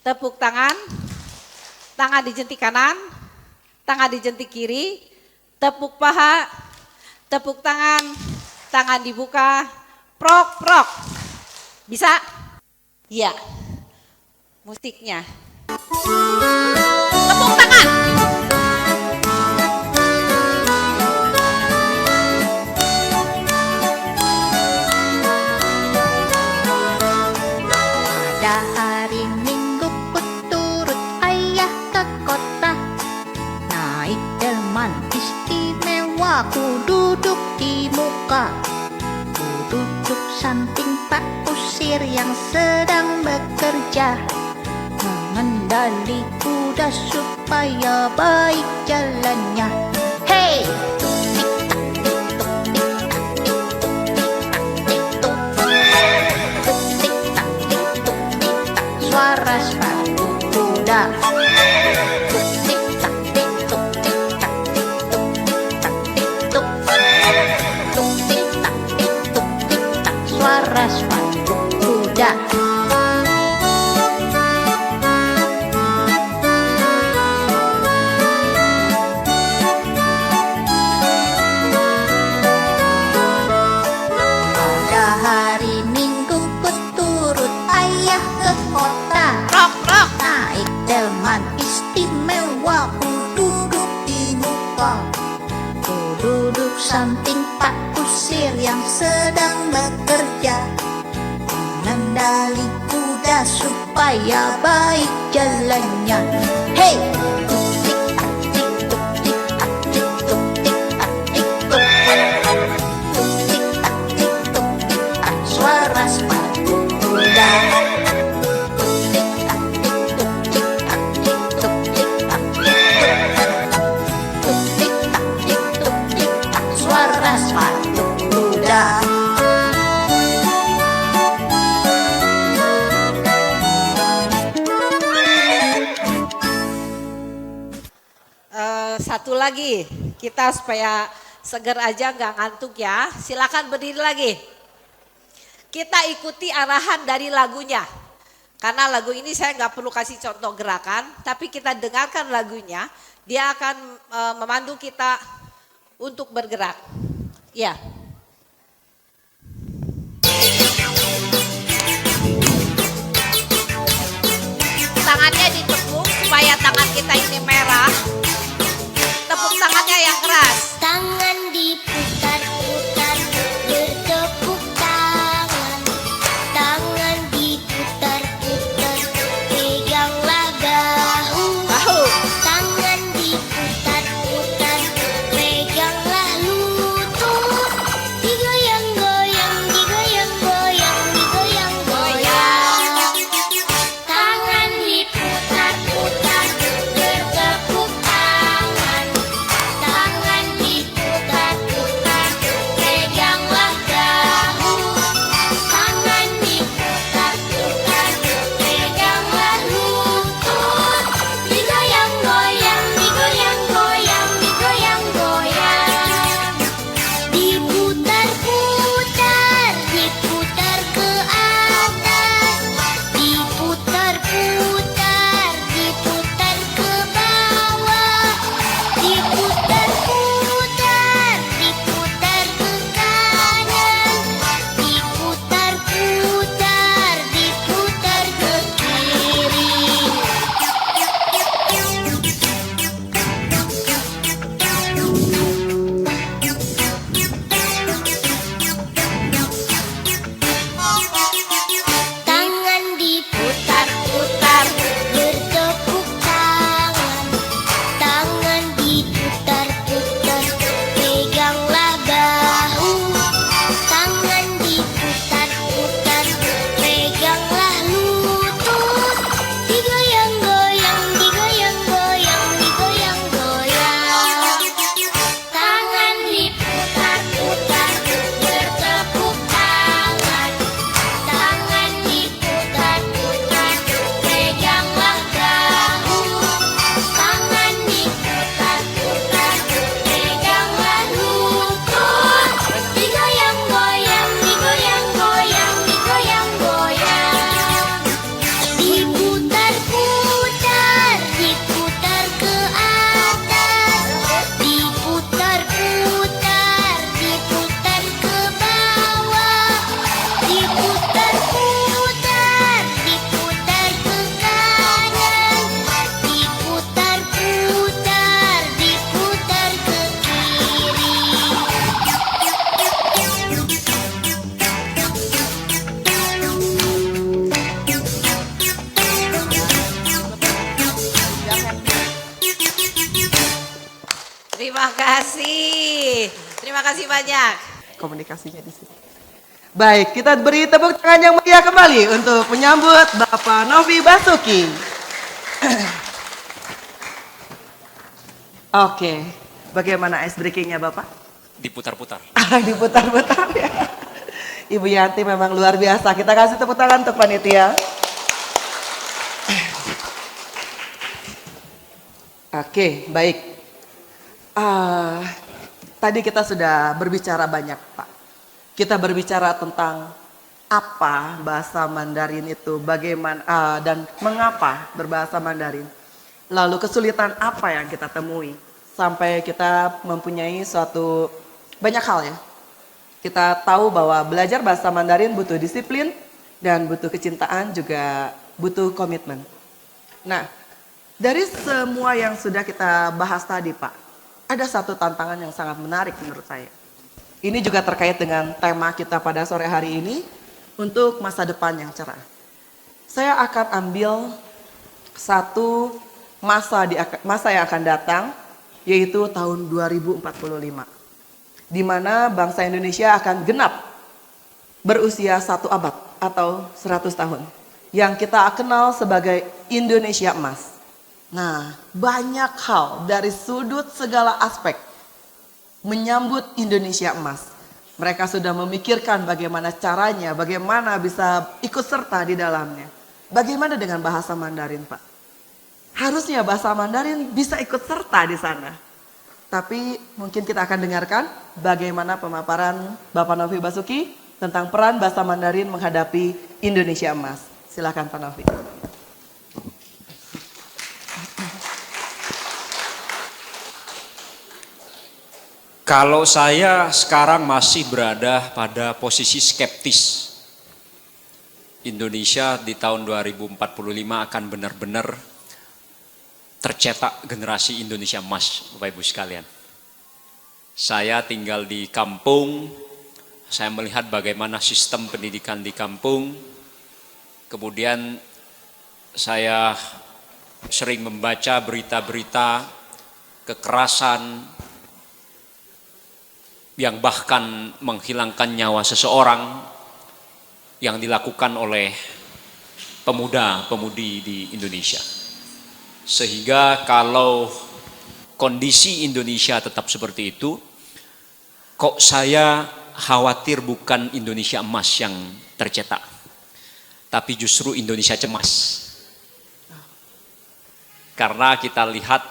tepuk tangan, tangan dijentik kanan, tangan dijentik kiri, tepuk paha, tepuk tangan, tangan dibuka, prok, prok. Bisa? Iya. Musiknya. Tepuk tangan. Pada hari Minggu ku turut ayah ke kota, naik delman istimewa ku duduk di muka. duduk samping Pak Kusir yang sedang bekerja, mengendali kuda supaya baik jalannya. Hey! Suara sepatu kuda. Suara sepatu kuda. Pada hari Minggu ku turut ayah ke kota. Naik delman istimewa, ku duduk di muka. Ku duduk samping Pak Kusir yang sedang bekerja, mengendali kuda supaya baik jalannya. Hey! Suara sepatu kuda. Suara sepatu kuda. Satu lagi, kita supaya seger aja nggak ngantuk ya. Silakan berdiri lagi. Kita ikuti arahan dari lagunya. Karena lagu ini saya nggak perlu kasih contoh gerakan, tapi kita dengarkan lagunya, dia akan memandu kita untuk bergerak. Ya. Tangannya ditekuk supaya tangan kita ini merah. Tepuk tangannya yang keras. Tangan diputar-putar, bertepuk tangan. Tangan diputar-putar, peganglah bahu. Tangan diputar-putar, peganglah lutut. Digoyang-goyang, digoyang-goyang, digoyang-goyang. Tangan diputar-putar, bertepuk tangan. Tangan diputar-putar, peganglah bahu. Tangan diputar-putar, peganglah lutut. Digoyang-goyang, digoyang-goyang, digoyang-goyang. Diputar-putar, diputar ke atas. Diputar-putar, diputar ke bawah. Diputar-putar, diputar ke kanan. Diputar-putar, diputar ke kiri. Tangan diputar-putar, bertepuk tangan. Tangan diputar-putar, peganglah bahu. Tangan diputar-putar, peganglah lutut. Digoyang-goyang, digoyang-goyang, digoyang-goyang. Tangan diputar-putar, bertepuk tangan. Tangan diputar-putar, peganglah bahu. Tangan diputar-putar, peganglah lutut. Digoyang-goyang, digoyang-goyang, digoyang-goyang. Diputar-putar, diputar ke atas. Diputar-putar, diputar ke bawah. Diputar-putar, diputar ke kanan. Diputar-putar, diputar ke kiri. Terima kasih. Terima kasih banyak. Komunikasinya di sini. Baik, kita beri tepuk tangan yang meriah kembali untuk menyambut Bapak Novi Basuki. Oke, bagaimana ice breakingnya Bapak? Diputar-putar. Diputar-putar ya. Ibu Yanti memang luar biasa. Kita kasih tepuk tangan untuk panitia. Oke, baik. Tadi kita sudah berbicara banyak, Pak. Kita berbicara tentang apa bahasa Mandarin itu, bagaimana dan mengapa berbahasa Mandarin. Lalu kesulitan apa yang kita temui sampai kita mempunyai suatu banyak hal ya. Kita tahu bahwa belajar bahasa Mandarin butuh disiplin dan butuh kecintaan, juga butuh komitmen. Nah, dari semua yang sudah kita bahas tadi Pak, ada satu tantangan yang sangat menarik menurut saya. Ini juga terkait dengan tema kita pada sore hari ini untuk masa depan yang cerah. Saya akan ambil satu masa yang akan datang, yaitu tahun 2045. Di mana bangsa Indonesia akan genap berusia 1 abad atau 100 tahun. Yang kita kenal sebagai Indonesia Emas. Nah, banyak hal dari sudut segala aspek menyambut Indonesia Emas. Mereka sudah memikirkan bagaimana caranya, bagaimana bisa ikut serta di dalamnya. Bagaimana dengan bahasa Mandarin, Pak? Harusnya bahasa Mandarin bisa ikut serta di sana. Tapi mungkin kita akan dengarkan bagaimana pemaparan Bapak Novi Basuki tentang peran bahasa Mandarin menghadapi Indonesia Emas. Silakan Pak Novi. Kalau saya sekarang masih berada pada posisi skeptis, Indonesia di tahun 2045 akan benar-benar tercetak generasi Indonesia Emas, Bapak Ibu sekalian. Saya tinggal di kampung, saya melihat bagaimana sistem pendidikan di kampung, kemudian saya sering membaca berita-berita kekerasan, yang bahkan menghilangkan nyawa seseorang yang dilakukan oleh pemuda-pemudi di Indonesia. Sehingga kalau kondisi Indonesia tetap seperti itu, kok saya khawatir bukan Indonesia Emas yang tercetak, tapi justru Indonesia cemas. Karena kita lihat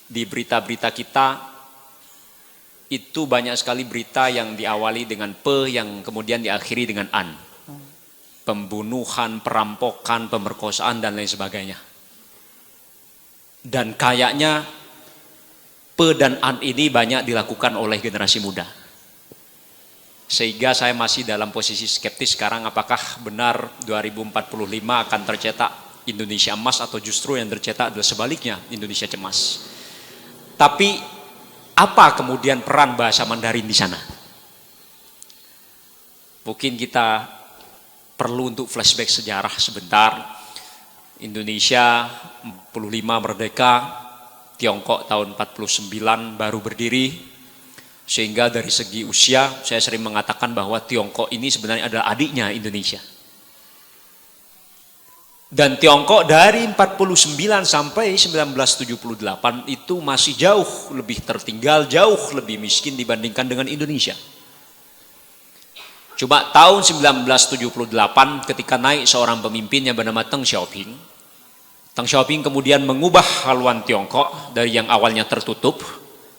di berita-berita kita, itu banyak sekali berita yang diawali dengan P yang kemudian diakhiri dengan an. Pembunuhan, perampokan, pemerkosaan dan lain sebagainya. Dan kayaknya P dan an ini banyak dilakukan oleh generasi muda. Sehingga saya masih dalam posisi skeptis sekarang, apakah benar 2045 akan tercetak Indonesia Emas atau justru yang tercetak adalah sebaliknya, Indonesia cemas. Tapi apa kemudian peran bahasa Mandarin di sana? Mungkin kita perlu untuk flashback sejarah sebentar. Indonesia 45 merdeka, Tiongkok tahun 49 baru berdiri. Sehingga dari segi usia, saya sering mengatakan bahwa Tiongkok ini sebenarnya adalah adiknya Indonesia. Dan Tiongkok dari 49 sampai 1978 itu masih jauh lebih tertinggal, jauh lebih miskin dibandingkan dengan Indonesia. Coba tahun 1978 ketika naik seorang pemimpin yang bernama Deng Xiaoping. Deng Xiaoping kemudian mengubah haluan Tiongkok dari yang awalnya tertutup,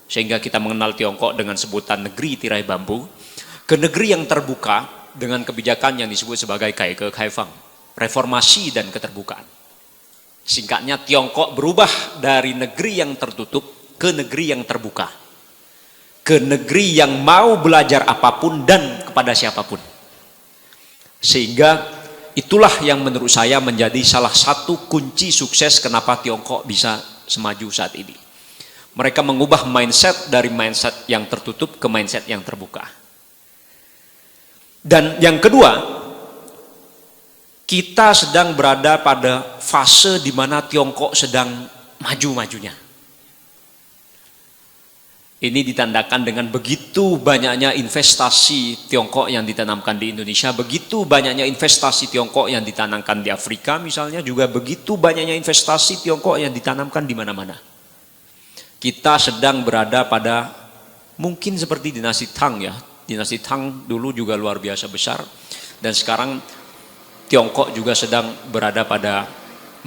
sehingga kita mengenal Tiongkok dengan sebutan negeri tirai bambu, ke negeri yang terbuka dengan kebijakan yang disebut sebagai Kaige Kaifang. Reformasi dan keterbukaan. Singkatnya, Tiongkok berubah dari negeri yang tertutup ke negeri yang terbuka. Ke negeri yang mau belajar apapun dan kepada siapapun. Sehingga itulah yang menurut saya menjadi salah satu kunci sukses kenapa Tiongkok bisa semaju saat ini. Mereka mengubah mindset dari mindset yang tertutup ke mindset yang terbuka. Dan yang kedua, kita sedang berada pada fase di mana Tiongkok sedang maju-majunya. Ini ditandakan dengan begitu banyaknya investasi Tiongkok yang ditanamkan di Indonesia, begitu banyaknya investasi Tiongkok yang ditanamkan di Afrika misalnya, juga begitu banyaknya investasi Tiongkok yang ditanamkan di mana-mana. Kita sedang berada pada mungkin seperti dinasti Tang ya. Dinasti Tang dulu juga luar biasa besar, dan sekarang Tiongkok juga sedang berada pada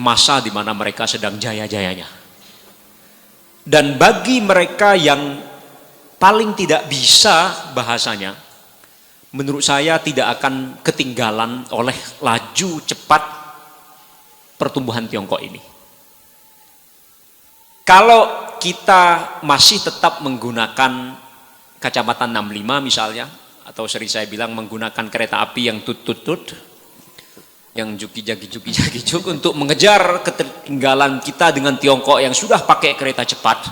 masa di mana mereka sedang jaya-jayanya. Dan bagi mereka yang paling tidak bisa bahasanya, menurut saya tidak akan ketinggalan oleh laju cepat pertumbuhan Tiongkok ini. Kalau kita masih tetap menggunakan kacamata 65 misalnya, atau sering saya bilang menggunakan kereta api yang tut-tut-tut, yang juki-jaki-juki-jaki-juk untuk mengejar ketertinggalan kita dengan Tiongkok yang sudah pakai kereta cepat,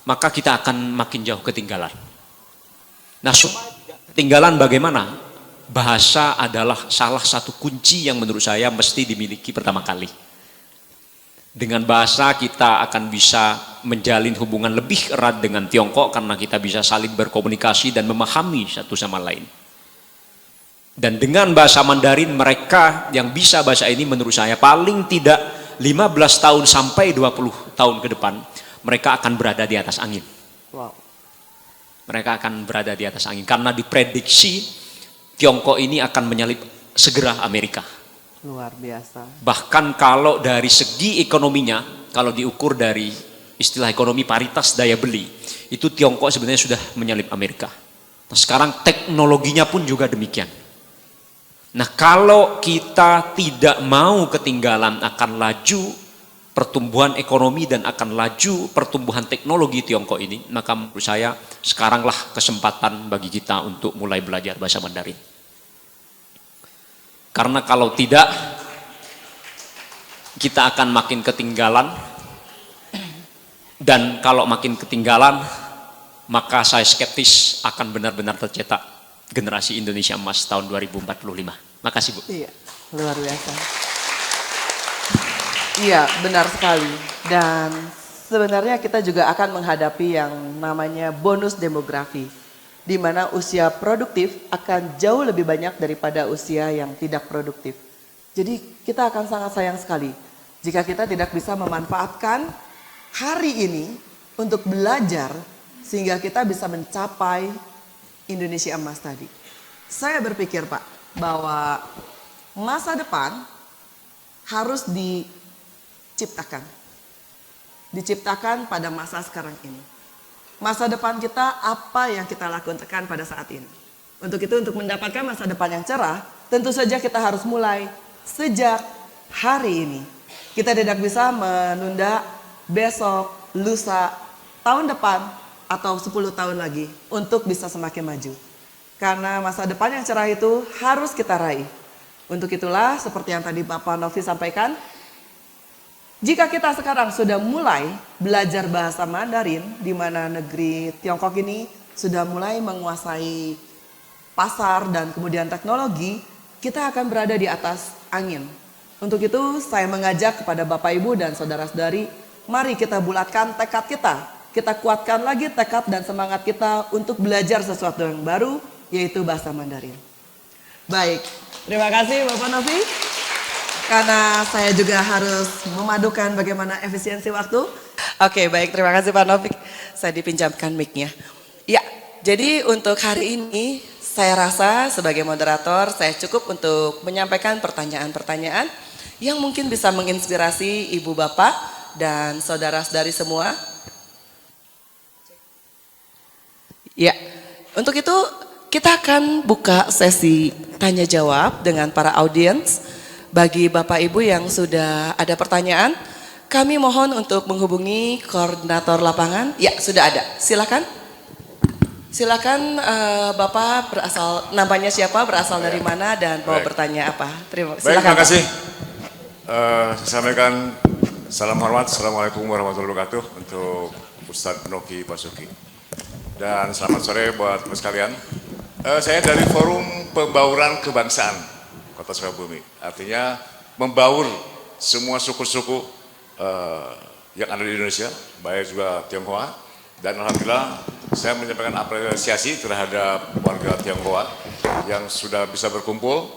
maka kita akan makin jauh ketinggalan. Nah, ketinggalan bagaimana? Bahasa adalah salah satu kunci yang menurut saya mesti dimiliki pertama kali. Dengan bahasa kita akan bisa menjalin hubungan lebih erat dengan Tiongkok karena kita bisa saling berkomunikasi dan memahami satu sama lain. Dan dengan bahasa Mandarin, mereka yang bisa bahasa ini menurut saya paling tidak 15 tahun sampai 20 tahun ke depan, mereka akan berada di atas angin. Wow. Mereka akan berada di atas angin karena diprediksi Tiongkok ini akan menyalip segera Amerika. Luar biasa. Bahkan kalau dari segi ekonominya, kalau diukur dari istilah ekonomi paritas daya beli, itu Tiongkok sebenarnya sudah menyalip Amerika. Nah, sekarang teknologinya pun juga demikian. Nah, kalau kita tidak mau ketinggalan akan laju pertumbuhan ekonomi dan akan laju pertumbuhan teknologi Tiongkok ini, maka menurut saya sekaranglah kesempatan bagi kita untuk mulai belajar bahasa Mandarin. Karena kalau tidak, kita akan makin ketinggalan, dan kalau makin ketinggalan, maka saya skeptis akan benar-benar tercetak generasi Indonesia Emas tahun 2045. Makasih, Bu. Iya, luar biasa. Iya, benar sekali. Dan sebenarnya kita juga akan menghadapi yang namanya bonus demografi, di mana usia produktif akan jauh lebih banyak daripada usia yang tidak produktif. Jadi kita akan sangat sayang sekali jika kita tidak bisa memanfaatkan hari ini untuk belajar sehingga kita bisa mencapai Indonesia Emas tadi. Saya berpikir, Pak, bahwa masa depan harus diciptakan. Diciptakan pada masa sekarang ini. Masa depan kita apa yang kita lakukan pada saat ini. Untuk itu, untuk mendapatkan masa depan yang cerah, tentu saja kita harus mulai sejak hari ini. Kita tidak bisa menunda besok, lusa, tahun depan, atau 10 tahun lagi untuk bisa semakin maju. Karena masa depan yang cerah itu harus kita raih. Untuk itulah seperti yang tadi Bapak Novi sampaikan, jika kita sekarang sudah mulai belajar bahasa Mandarin, di mana negeri Tiongkok ini sudah mulai menguasai pasar dan kemudian teknologi, kita akan berada di atas angin. Untuk itu saya mengajak kepada Bapak Ibu dan saudara-saudari, mari kita bulatkan tekad kita. Kita kuatkan lagi tekad dan semangat kita untuk belajar sesuatu yang baru, yaitu bahasa Mandarin. Baik, terima kasih Bapak Novi. Karena saya juga harus memadukan bagaimana efisiensi waktu. Oke, baik, terima kasih Pak Novi. Saya dipinjamkan mic-nya. Ya, jadi untuk hari ini saya rasa sebagai moderator saya cukup untuk menyampaikan pertanyaan-pertanyaan yang mungkin bisa menginspirasi Ibu Bapak dan saudara-saudari semua. Ya, untuk itu kita akan buka sesi tanya jawab dengan para audiens. Bagi Bapak Ibu yang sudah ada pertanyaan, kami mohon untuk menghubungi koordinator lapangan. Ya, sudah ada. Silakan. Silakan Bapak berasal, namanya siapa, berasal dari mana dan mau bertanya apa. Terima kasih. Saya sampaikan salam hormat, assalamualaikum warahmatullahi wabarakatuh untuk Ustadz Novi Basuki. Dan selamat sore buat teman sekalian. Saya dari Forum Pembauran Kebangsaan Kota Sukabumi. Artinya membaur semua suku-suku yang ada di Indonesia, baik juga Tionghoa. Dan alhamdulillah saya menyampaikan apresiasi terhadap warga Tionghoa yang sudah bisa berkumpul.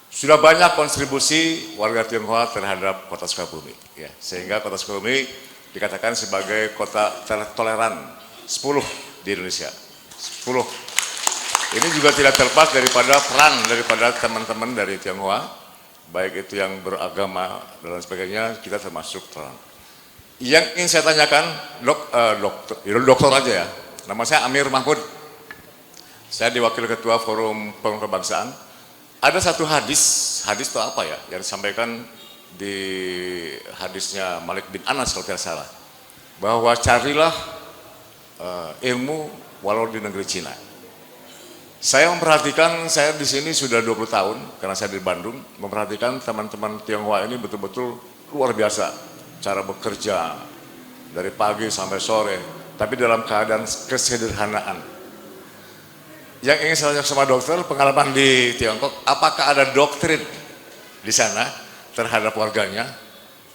Sudah banyak kontribusi warga Tionghoa terhadap Kota Sukabumi, ya, sehingga Kota Sukabumi dikatakan sebagai kota tertoleran 10 di Indonesia. 10. Ini juga tidak terlepas daripada peran daripada teman-teman dari Tionghoa, baik itu yang beragama dan sebagainya, kita termasuk terang. Yang ingin saya tanyakan, dokter aja ya. Nama saya Amir Mahmud. Saya diwakil Ketua Forum Pengukuhan Kebangsaan. Ada satu hadis itu apa ya, yang disampaikan di hadisnya Malik bin Anas kalau tidak salah, bahwa carilah ilmu walau di negeri Cina. Saya memperhatikan, saya di sini sudah 20 tahun, karena saya di Bandung, memperhatikan teman-teman Tionghoa ini betul-betul luar biasa. Cara bekerja dari pagi sampai sore, tapi dalam keadaan kesederhanaan. Yang ingin saya tanya sama dokter, pengalaman di Tiongkok, apakah ada doktrin di sana terhadap warganya?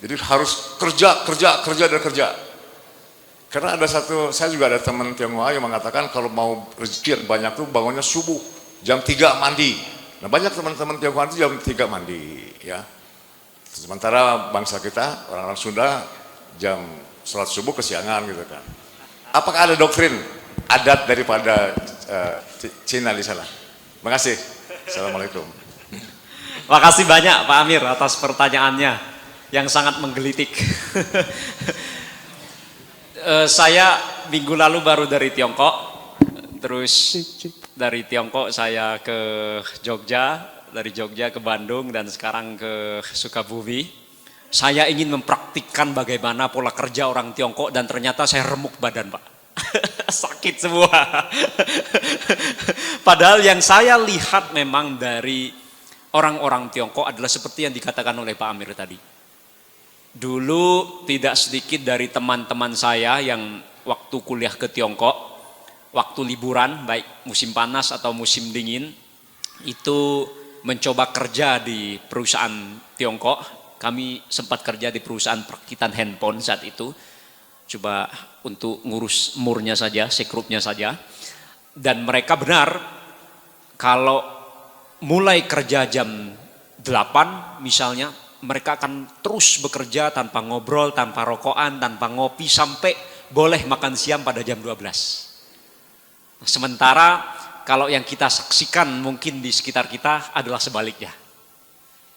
Jadi harus kerja. Karena ada saya juga ada teman Tionghoa yang mengatakan kalau mau rezeki banyak tuh bangunnya subuh, jam 3 mandi. Nah banyak teman-teman Tionghoa itu jam 3 mandi, ya. Sementara bangsa kita, orang-orang Sunda, jam sholat subuh kesiangan gitu kan. Apakah ada doktrin adat daripada Cina di sana? Terima kasih. Assalamualaikum. Terima kasih banyak Pak Amir atas pertanyaannya yang sangat menggelitik. Saya minggu lalu baru dari Tiongkok, terus dari Tiongkok saya ke Jogja, dari Jogja ke Bandung, dan sekarang ke Sukabumi. Saya ingin mempraktikkan bagaimana pola kerja orang Tiongkok, dan ternyata saya remuk badan Pak. Sakit semua. Padahal yang saya lihat memang dari orang-orang Tiongkok adalah seperti yang dikatakan oleh Pak Amir tadi. Dulu tidak sedikit dari teman-teman saya yang waktu kuliah ke Tiongkok, waktu liburan, baik musim panas atau musim dingin, itu mencoba kerja di perusahaan Tiongkok. Kami sempat kerja di perusahaan perakitan handphone saat itu, coba untuk ngurus murnya saja, sekrupnya saja. Dan mereka benar, kalau mulai kerja jam 8 misalnya, mereka akan terus bekerja tanpa ngobrol, tanpa rokokan, tanpa ngopi, sampai boleh makan siang pada jam 12. Sementara kalau yang kita saksikan mungkin di sekitar kita adalah sebaliknya.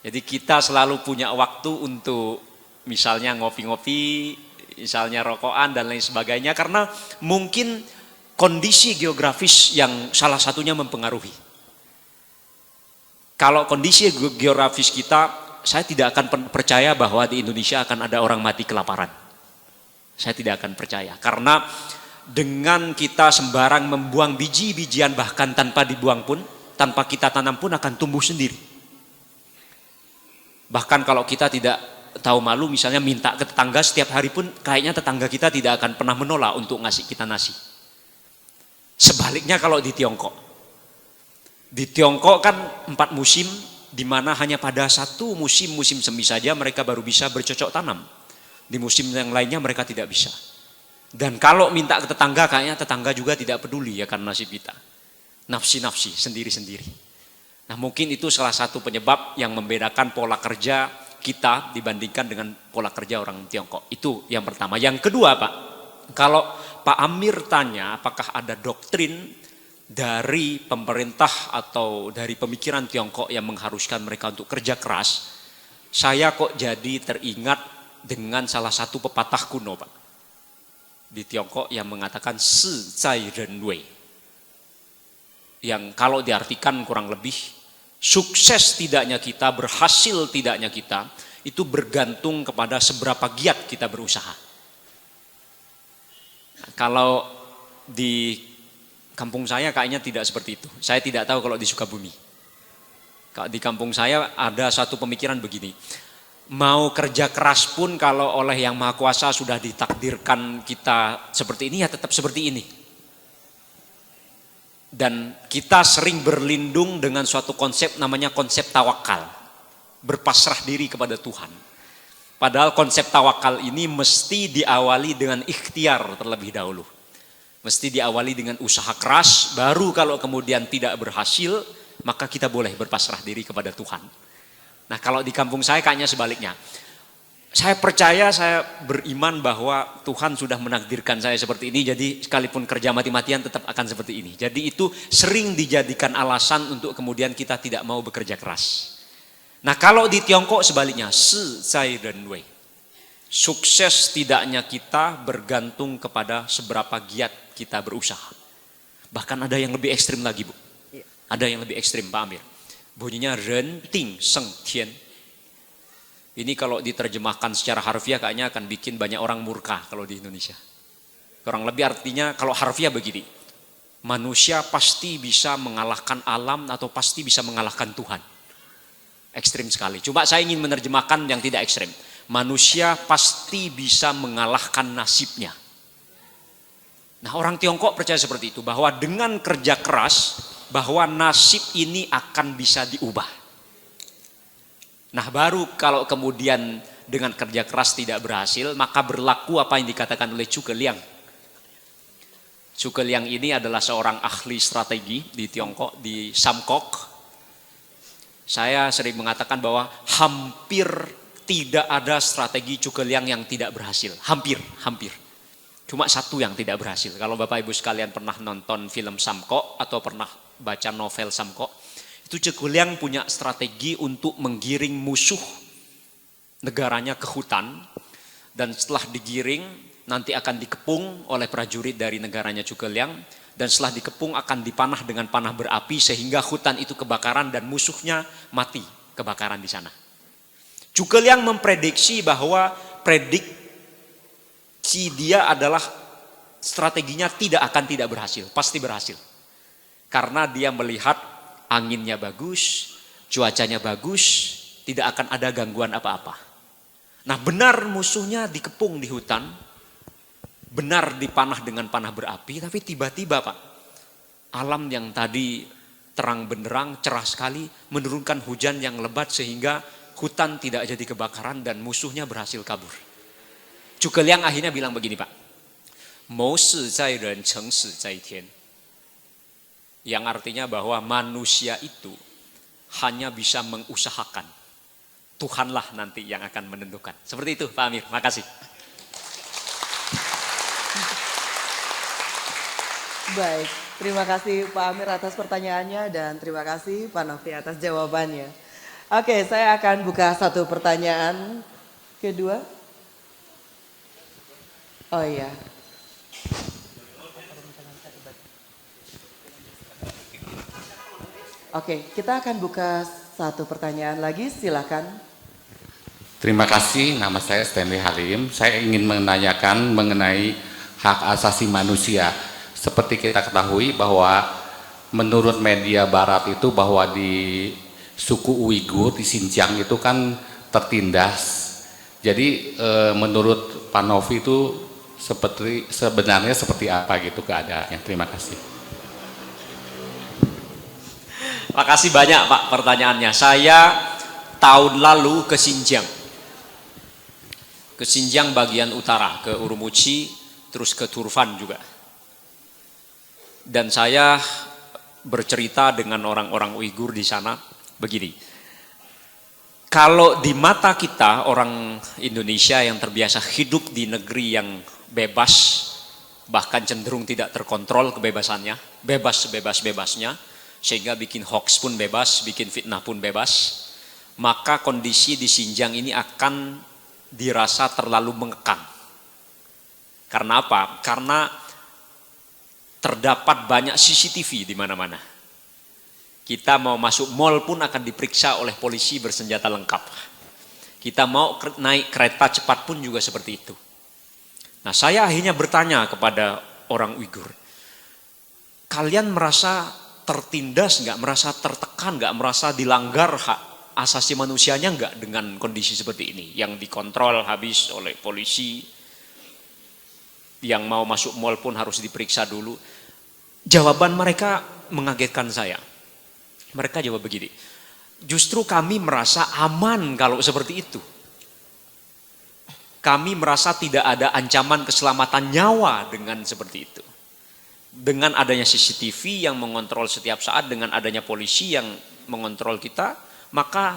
Jadi kita selalu punya waktu untuk misalnya ngopi-ngopi, misalnya rokokan dan lain sebagainya, karena mungkin kondisi geografis yang salah satunya mempengaruhi. Kalau kondisi geografis kita, saya tidak akan percaya bahwa di Indonesia akan ada orang mati kelaparan. Saya tidak akan percaya, karena dengan kita sembarang membuang biji-bijian, bahkan tanpa dibuang pun, tanpa kita tanam pun akan tumbuh sendiri. Bahkan kalau kita tidak tahu malu, misalnya minta ke tetangga setiap hari pun, kayaknya tetangga kita tidak akan pernah menolak untuk ngasih kita nasi. Sebaliknya kalau di Tiongkok. Di Tiongkok kan 4 musim, di mana hanya pada satu musim semi saja mereka baru bisa bercocok tanam. Di musim yang lainnya mereka tidak bisa. Dan kalau minta ke tetangga, kayaknya tetangga juga tidak peduli ya karena nasib kita. Nafsi-nafsi, sendiri-sendiri. Nah mungkin itu salah satu penyebab yang membedakan pola kerja kita dibandingkan dengan pola kerja orang Tiongkok. Itu yang pertama. Yang kedua Pak, kalau Pak Amir tanya apakah ada doktrin dari pemerintah atau dari pemikiran Tiongkok yang mengharuskan mereka untuk kerja keras, saya kok jadi teringat dengan salah satu pepatah kuno Pak. Di Tiongkok yang mengatakan si zai ren wei, yang kalau diartikan kurang lebih sukses tidaknya kita, berhasil tidaknya kita itu bergantung kepada seberapa giat kita berusaha. Nah, kalau di kampung saya kayaknya tidak seperti itu. Saya tidak tahu kalau di Sukabumi. Kalau di kampung saya ada satu pemikiran begini. Mau kerja keras pun kalau oleh Yang Maha Kuasa sudah ditakdirkan kita seperti ini, ya tetap seperti ini. Dan kita sering berlindung dengan suatu konsep namanya konsep tawakal. Berpasrah diri kepada Tuhan. Padahal konsep tawakal ini mesti diawali dengan ikhtiar terlebih dahulu. Mesti diawali dengan usaha keras, baru kalau kemudian tidak berhasil, maka kita boleh berpasrah diri kepada Tuhan. Nah kalau di kampung saya kayaknya sebaliknya. Saya percaya, saya beriman bahwa Tuhan sudah menakdirkan saya seperti ini, jadi sekalipun kerja mati-matian tetap akan seperti ini. Jadi itu sering dijadikan alasan untuk kemudian kita tidak mau bekerja keras. Nah kalau di Tiongkok sebaliknya, si zai ren wei. Sukses tidaknya kita bergantung kepada seberapa giat kita berusaha. Bahkan ada yang lebih ekstrim lagi, Bu. Ada yang lebih ekstrim, Pak Amir. Bunyinya ren ting seng tian. Ini kalau diterjemahkan secara harfiah kayaknya akan bikin banyak orang murka kalau di Indonesia. Kurang lebih artinya kalau harfiah begini. Manusia pasti bisa mengalahkan alam atau pasti bisa mengalahkan Tuhan. Ekstrim sekali. Coba saya ingin menerjemahkan yang tidak ekstrim. Manusia pasti bisa mengalahkan nasibnya. Nah orang Tiongkok percaya seperti itu. Bahwa dengan kerja keras, bahwa nasib ini akan bisa diubah. Nah baru kalau kemudian dengan kerja keras tidak berhasil, maka berlaku apa yang dikatakan oleh Zhuge Liang. Zhuge Liang ini adalah seorang ahli strategi di Tiongkok, di Samkok. Saya sering mengatakan bahwa hampir tidak ada strategi Zhuge Liang yang tidak berhasil. Hampir. Cuma satu yang tidak berhasil. Kalau Bapak Ibu sekalian pernah nonton film Samkok atau pernah baca novel Samkok, itu Zhuge Liang punya strategi untuk menggiring musuh negaranya ke hutan. Dan setelah digiring, nanti akan dikepung oleh prajurit dari negaranya Zhuge Liang. Dan setelah dikepung akan dipanah dengan panah berapi sehingga hutan itu kebakaran dan musuhnya mati kebakaran di sana. Zhuge Liang memprediksi bahwa prediksi dia adalah strateginya tidak berhasil, pasti berhasil. Karena dia melihat anginnya bagus, cuacanya bagus, tidak akan ada gangguan apa-apa. Nah benar musuhnya dikepung di hutan, benar dipanah dengan panah berapi, tapi tiba-tiba Pak, alam yang tadi terang benderang, cerah sekali, menurunkan hujan yang lebat sehingga hutan tidak jadi kebakaran dan musuhnya berhasil kabur. Zhuge Liang akhirnya bilang begini Pak, Mou shi zai ren, cheng shi zai tian. Yang artinya bahwa manusia itu hanya bisa mengusahakan. Tuhanlah nanti yang akan menentukan. Seperti itu Pak Amir, makasih. Baik, terima kasih Pak Amir atas pertanyaannya dan terima kasih Pak Novi atas jawabannya. Oke, saya akan buka satu pertanyaan kedua. Oh iya. Oke, kita akan buka satu pertanyaan lagi, silakan. Terima kasih, nama saya Stanley Halim. Saya ingin menanyakan mengenai hak asasi manusia. Seperti kita ketahui bahwa menurut media barat itu bahwa di suku Uighur di Xinjiang itu kan tertindas. Jadi menurut Pak Novi itu sebenarnya seperti apa gitu keadaannya. Terima kasih. Makasih banyak Pak pertanyaannya. Saya tahun lalu ke Xinjiang. Ke Xinjiang bagian utara, ke Urumqi, terus ke Turfan juga. Dan saya bercerita dengan orang-orang Uighur di sana begini. Kalau di mata kita orang Indonesia yang terbiasa hidup di negeri yang bebas, bahkan cenderung tidak terkontrol kebebasannya, bebas sebebas-bebasnya, sehingga bikin hoax pun bebas, bikin fitnah pun bebas, maka kondisi di Xinjiang ini akan dirasa terlalu mengekang. Karena apa? Karena terdapat banyak CCTV di mana-mana. Kita mau masuk mall pun akan diperiksa oleh polisi bersenjata lengkap. Kita mau naik kereta cepat pun juga seperti itu. Nah, saya akhirnya bertanya kepada orang Uighur, kalian merasa tertindas nggak, merasa tertekan nggak, merasa dilanggar hak asasi manusianya nggak dengan kondisi seperti ini, yang dikontrol habis oleh polisi, yang mau masuk mall pun harus diperiksa dulu. Jawaban mereka mengagetkan saya. Mereka jawab begini, justru kami merasa aman kalau seperti itu. Kami merasa tidak ada ancaman keselamatan nyawa dengan seperti itu. Dengan adanya CCTV yang mengontrol setiap saat, dengan adanya polisi yang mengontrol kita, maka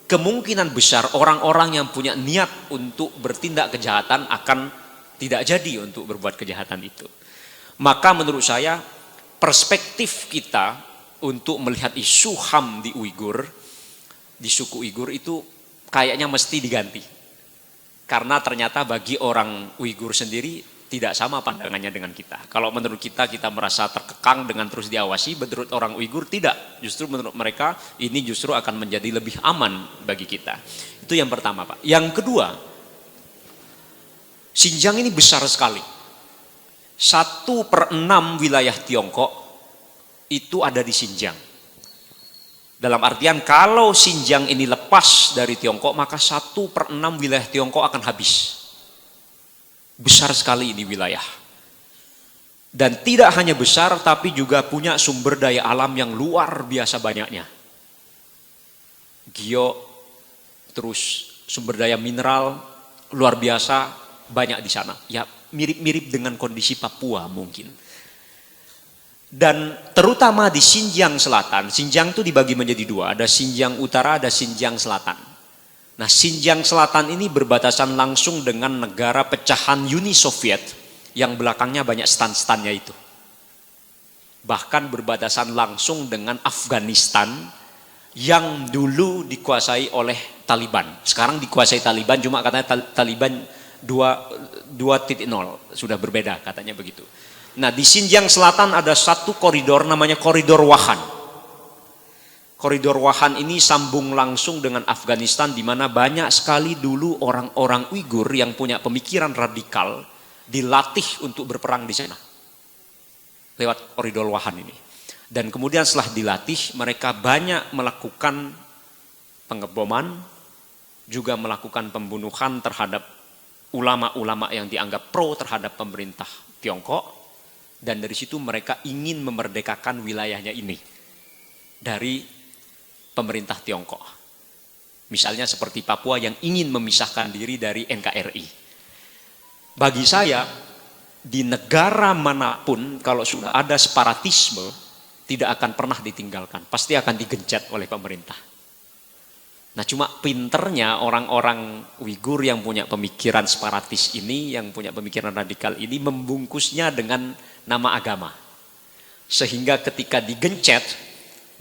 kemungkinan besar orang-orang yang punya niat untuk bertindak kejahatan akan tidak jadi untuk berbuat kejahatan itu. Maka menurut saya perspektif kita untuk melihat isu HAM di Uighur, di suku Uighur itu kayaknya mesti diganti. Karena ternyata bagi orang Uighur sendiri tidak sama pandangannya dengan kita. Kalau menurut kita merasa terkekang dengan terus diawasi, menurut orang Uighur tidak. Justru menurut mereka ini justru akan menjadi lebih aman bagi kita. Itu yang pertama, Pak. Yang kedua, Xinjiang ini besar sekali. 1/6 wilayah Tiongkok itu ada di Xinjiang. Dalam artian kalau Xinjiang ini lepas dari Tiongkok, maka 1/6 wilayah Tiongkok akan habis. Besar sekali ini wilayah. Dan tidak hanya besar, tapi juga punya sumber daya alam yang luar biasa banyaknya. Gio, terus sumber daya mineral luar biasa banyak di sana. Ya mirip-mirip dengan kondisi Papua mungkin. Dan terutama di Xinjiang Selatan, Xinjiang itu dibagi menjadi dua, ada Xinjiang Utara, ada Xinjiang Selatan. Nah, Xinjiang Selatan ini berbatasan langsung dengan negara pecahan Uni Soviet yang belakangnya banyak stan-stannya itu. Bahkan berbatasan langsung dengan Afghanistan yang dulu dikuasai oleh Taliban. Sekarang dikuasai Taliban, cuma katanya Taliban 2.0, sudah berbeda katanya begitu. Nah, di Xinjiang Selatan ada satu koridor namanya koridor Wahan. Koridor Wahan ini sambung langsung dengan Afghanistan, di mana banyak sekali dulu orang-orang Uighur yang punya pemikiran radikal dilatih untuk berperang di sana. Lewat koridor Wahan ini. Dan kemudian setelah dilatih, mereka banyak melakukan pengeboman, juga melakukan pembunuhan terhadap ulama-ulama yang dianggap pro terhadap pemerintah Tiongkok. Dan dari situ mereka ingin memerdekakan wilayahnya ini dari pemerintah Tiongkok. Misalnya seperti Papua yang ingin memisahkan diri dari NKRI. Bagi saya, di negara manapun kalau sudah ada separatisme, tidak akan pernah ditinggalkan. Pasti akan digencet oleh pemerintah. Nah, cuma pinternya orang-orang Uighur yang punya pemikiran separatis ini, yang punya pemikiran radikal ini, membungkusnya dengan nama agama. Sehingga ketika digencet,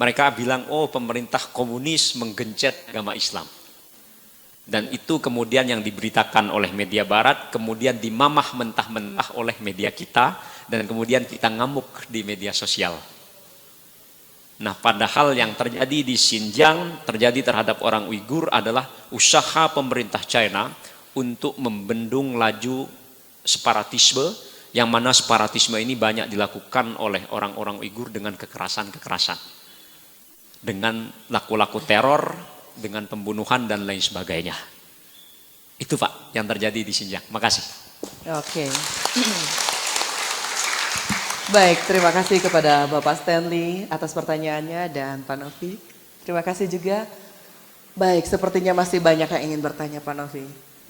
mereka bilang, oh pemerintah komunis menggencet agama Islam. Dan itu kemudian yang diberitakan oleh media barat, kemudian dimamah mentah-mentah oleh media kita, dan kemudian kita ngamuk di media sosial. Nah, padahal yang terjadi di Xinjiang, terjadi terhadap orang Uighur adalah usaha pemerintah China untuk membendung laju separatisme, yang mana separatisme ini banyak dilakukan oleh orang-orang Uighur dengan kekerasan-kekerasan. Dengan laku-laku teror, dengan pembunuhan dan lain sebagainya. Itu Pak yang terjadi di Xinjiang. Makasih. Oke. Baik, terima kasih kepada Bapak Stanley atas pertanyaannya dan Pak Novi. Terima kasih juga. Baik, sepertinya masih banyak yang ingin bertanya Pak Novi.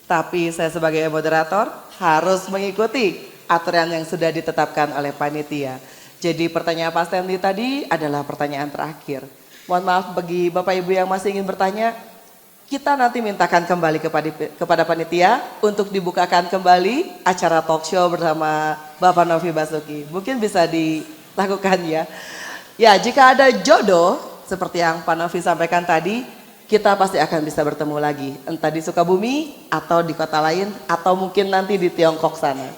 Tapi saya sebagai moderator harus mengikuti aturan yang sudah ditetapkan oleh panitia. Jadi pertanyaan Pak Stanley tadi adalah pertanyaan terakhir. Mohon maaf bagi Bapak Ibu yang masih ingin bertanya, kita nanti mintakan kembali kepada panitia untuk dibukakan kembali acara talk show bersama Bapak Novi Basuki. Mungkin bisa dilakukan ya. Ya, jika ada jodoh seperti yang Pak Novi sampaikan tadi, kita pasti akan bisa bertemu lagi. Entah di Sukabumi atau di kota lain atau mungkin nanti di Tiongkok sana.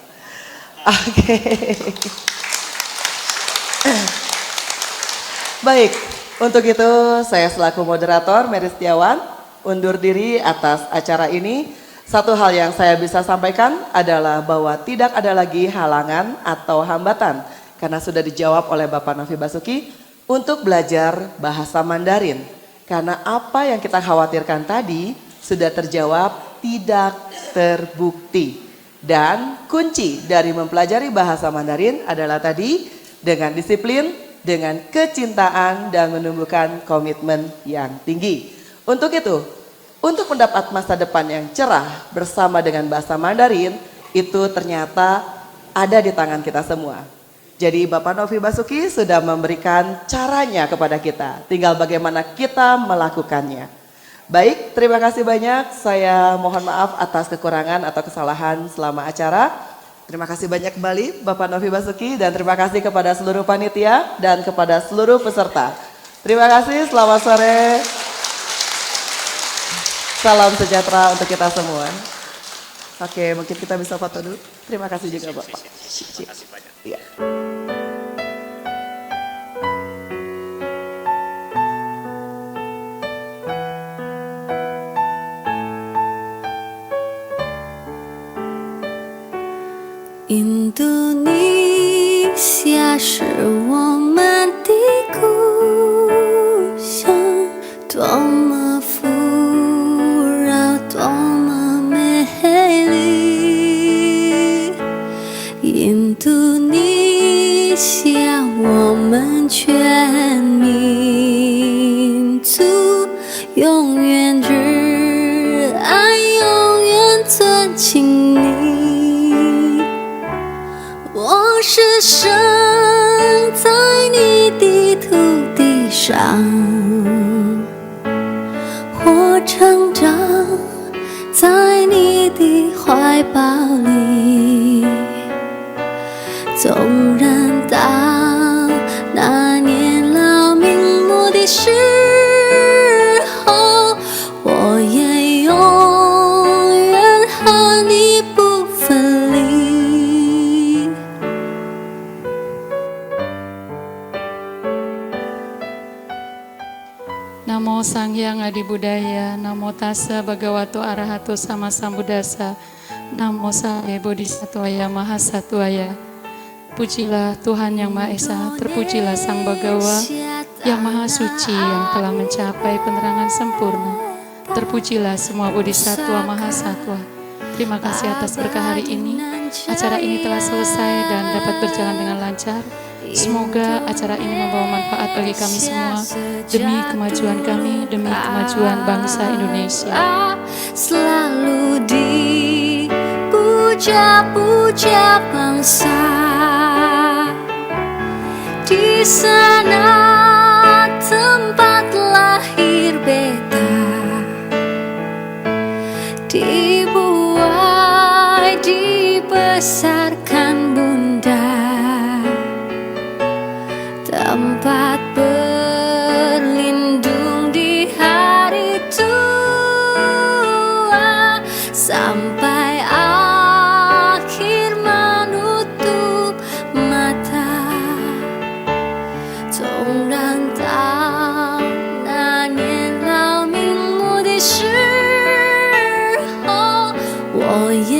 Oke. Baik, untuk itu saya selaku moderator Mary Setiawan undur diri atas acara ini. Satu hal yang saya bisa sampaikan adalah bahwa tidak ada lagi halangan atau hambatan karena sudah dijawab oleh Bapak Novi Basuki untuk belajar bahasa Mandarin. Karena apa yang kita khawatirkan tadi sudah terjawab, tidak terbukti. Dan kunci dari mempelajari bahasa Mandarin adalah tadi dengan disiplin, dengan kecintaan dan menumbuhkan komitmen yang tinggi. Untuk itu, untuk mendapat masa depan yang cerah bersama dengan bahasa Mandarin, itu ternyata ada di tangan kita semua. Jadi Bapak Novi Basuki sudah memberikan caranya kepada kita, tinggal bagaimana kita melakukannya. Baik, terima kasih banyak. Saya mohon maaf atas kekurangan atau kesalahan selama acara. Terima kasih banyak kembali Bapak Novi Basuki dan terima kasih kepada seluruh panitia dan kepada seluruh peserta. Terima kasih, selamat sore. Salam sejahtera untuk kita semua. Oke, mungkin kita bisa foto dulu. Terima kasih juga Bapak. Iya. Indonesia 是我们的故乡，多么富饶，多么美丽。印度尼西亚，我们全民族永远热爱，永远尊敬你。我是生在你的土地上，我成长在你的怀抱里。纵然到那年老瞑目的时候，我也永远和你不分离。Namo Sang Hyang Adi Budaya, Namo Tassa Bhagavato Arahato Sama Sambuddhassa, Namo Sae Bodhisattvaya Mahasattvaya. Pujilah Tuhan Yang Maha Esa, terpujilah Sang Bhagawa yang Maha Suci yang telah mencapai penerangan sempurna. Terpujilah semua Bodhisattva Mahasatwa. Terima kasih atas berkah hari ini. Acara ini telah selesai dan dapat berjalan dengan lancar. Semoga acara ini membawa manfaat bagi kami semua, demi kemajuan kami, demi kemajuan bangsa Indonesia. Selalu dipuja-puja bangsa, di sana tempat lahir beta, dibuai, dibesarkan bunda, tempat berlindung di hari tua, sampai akhir menutup mata. 纵然到那年老瞑目的时候，我也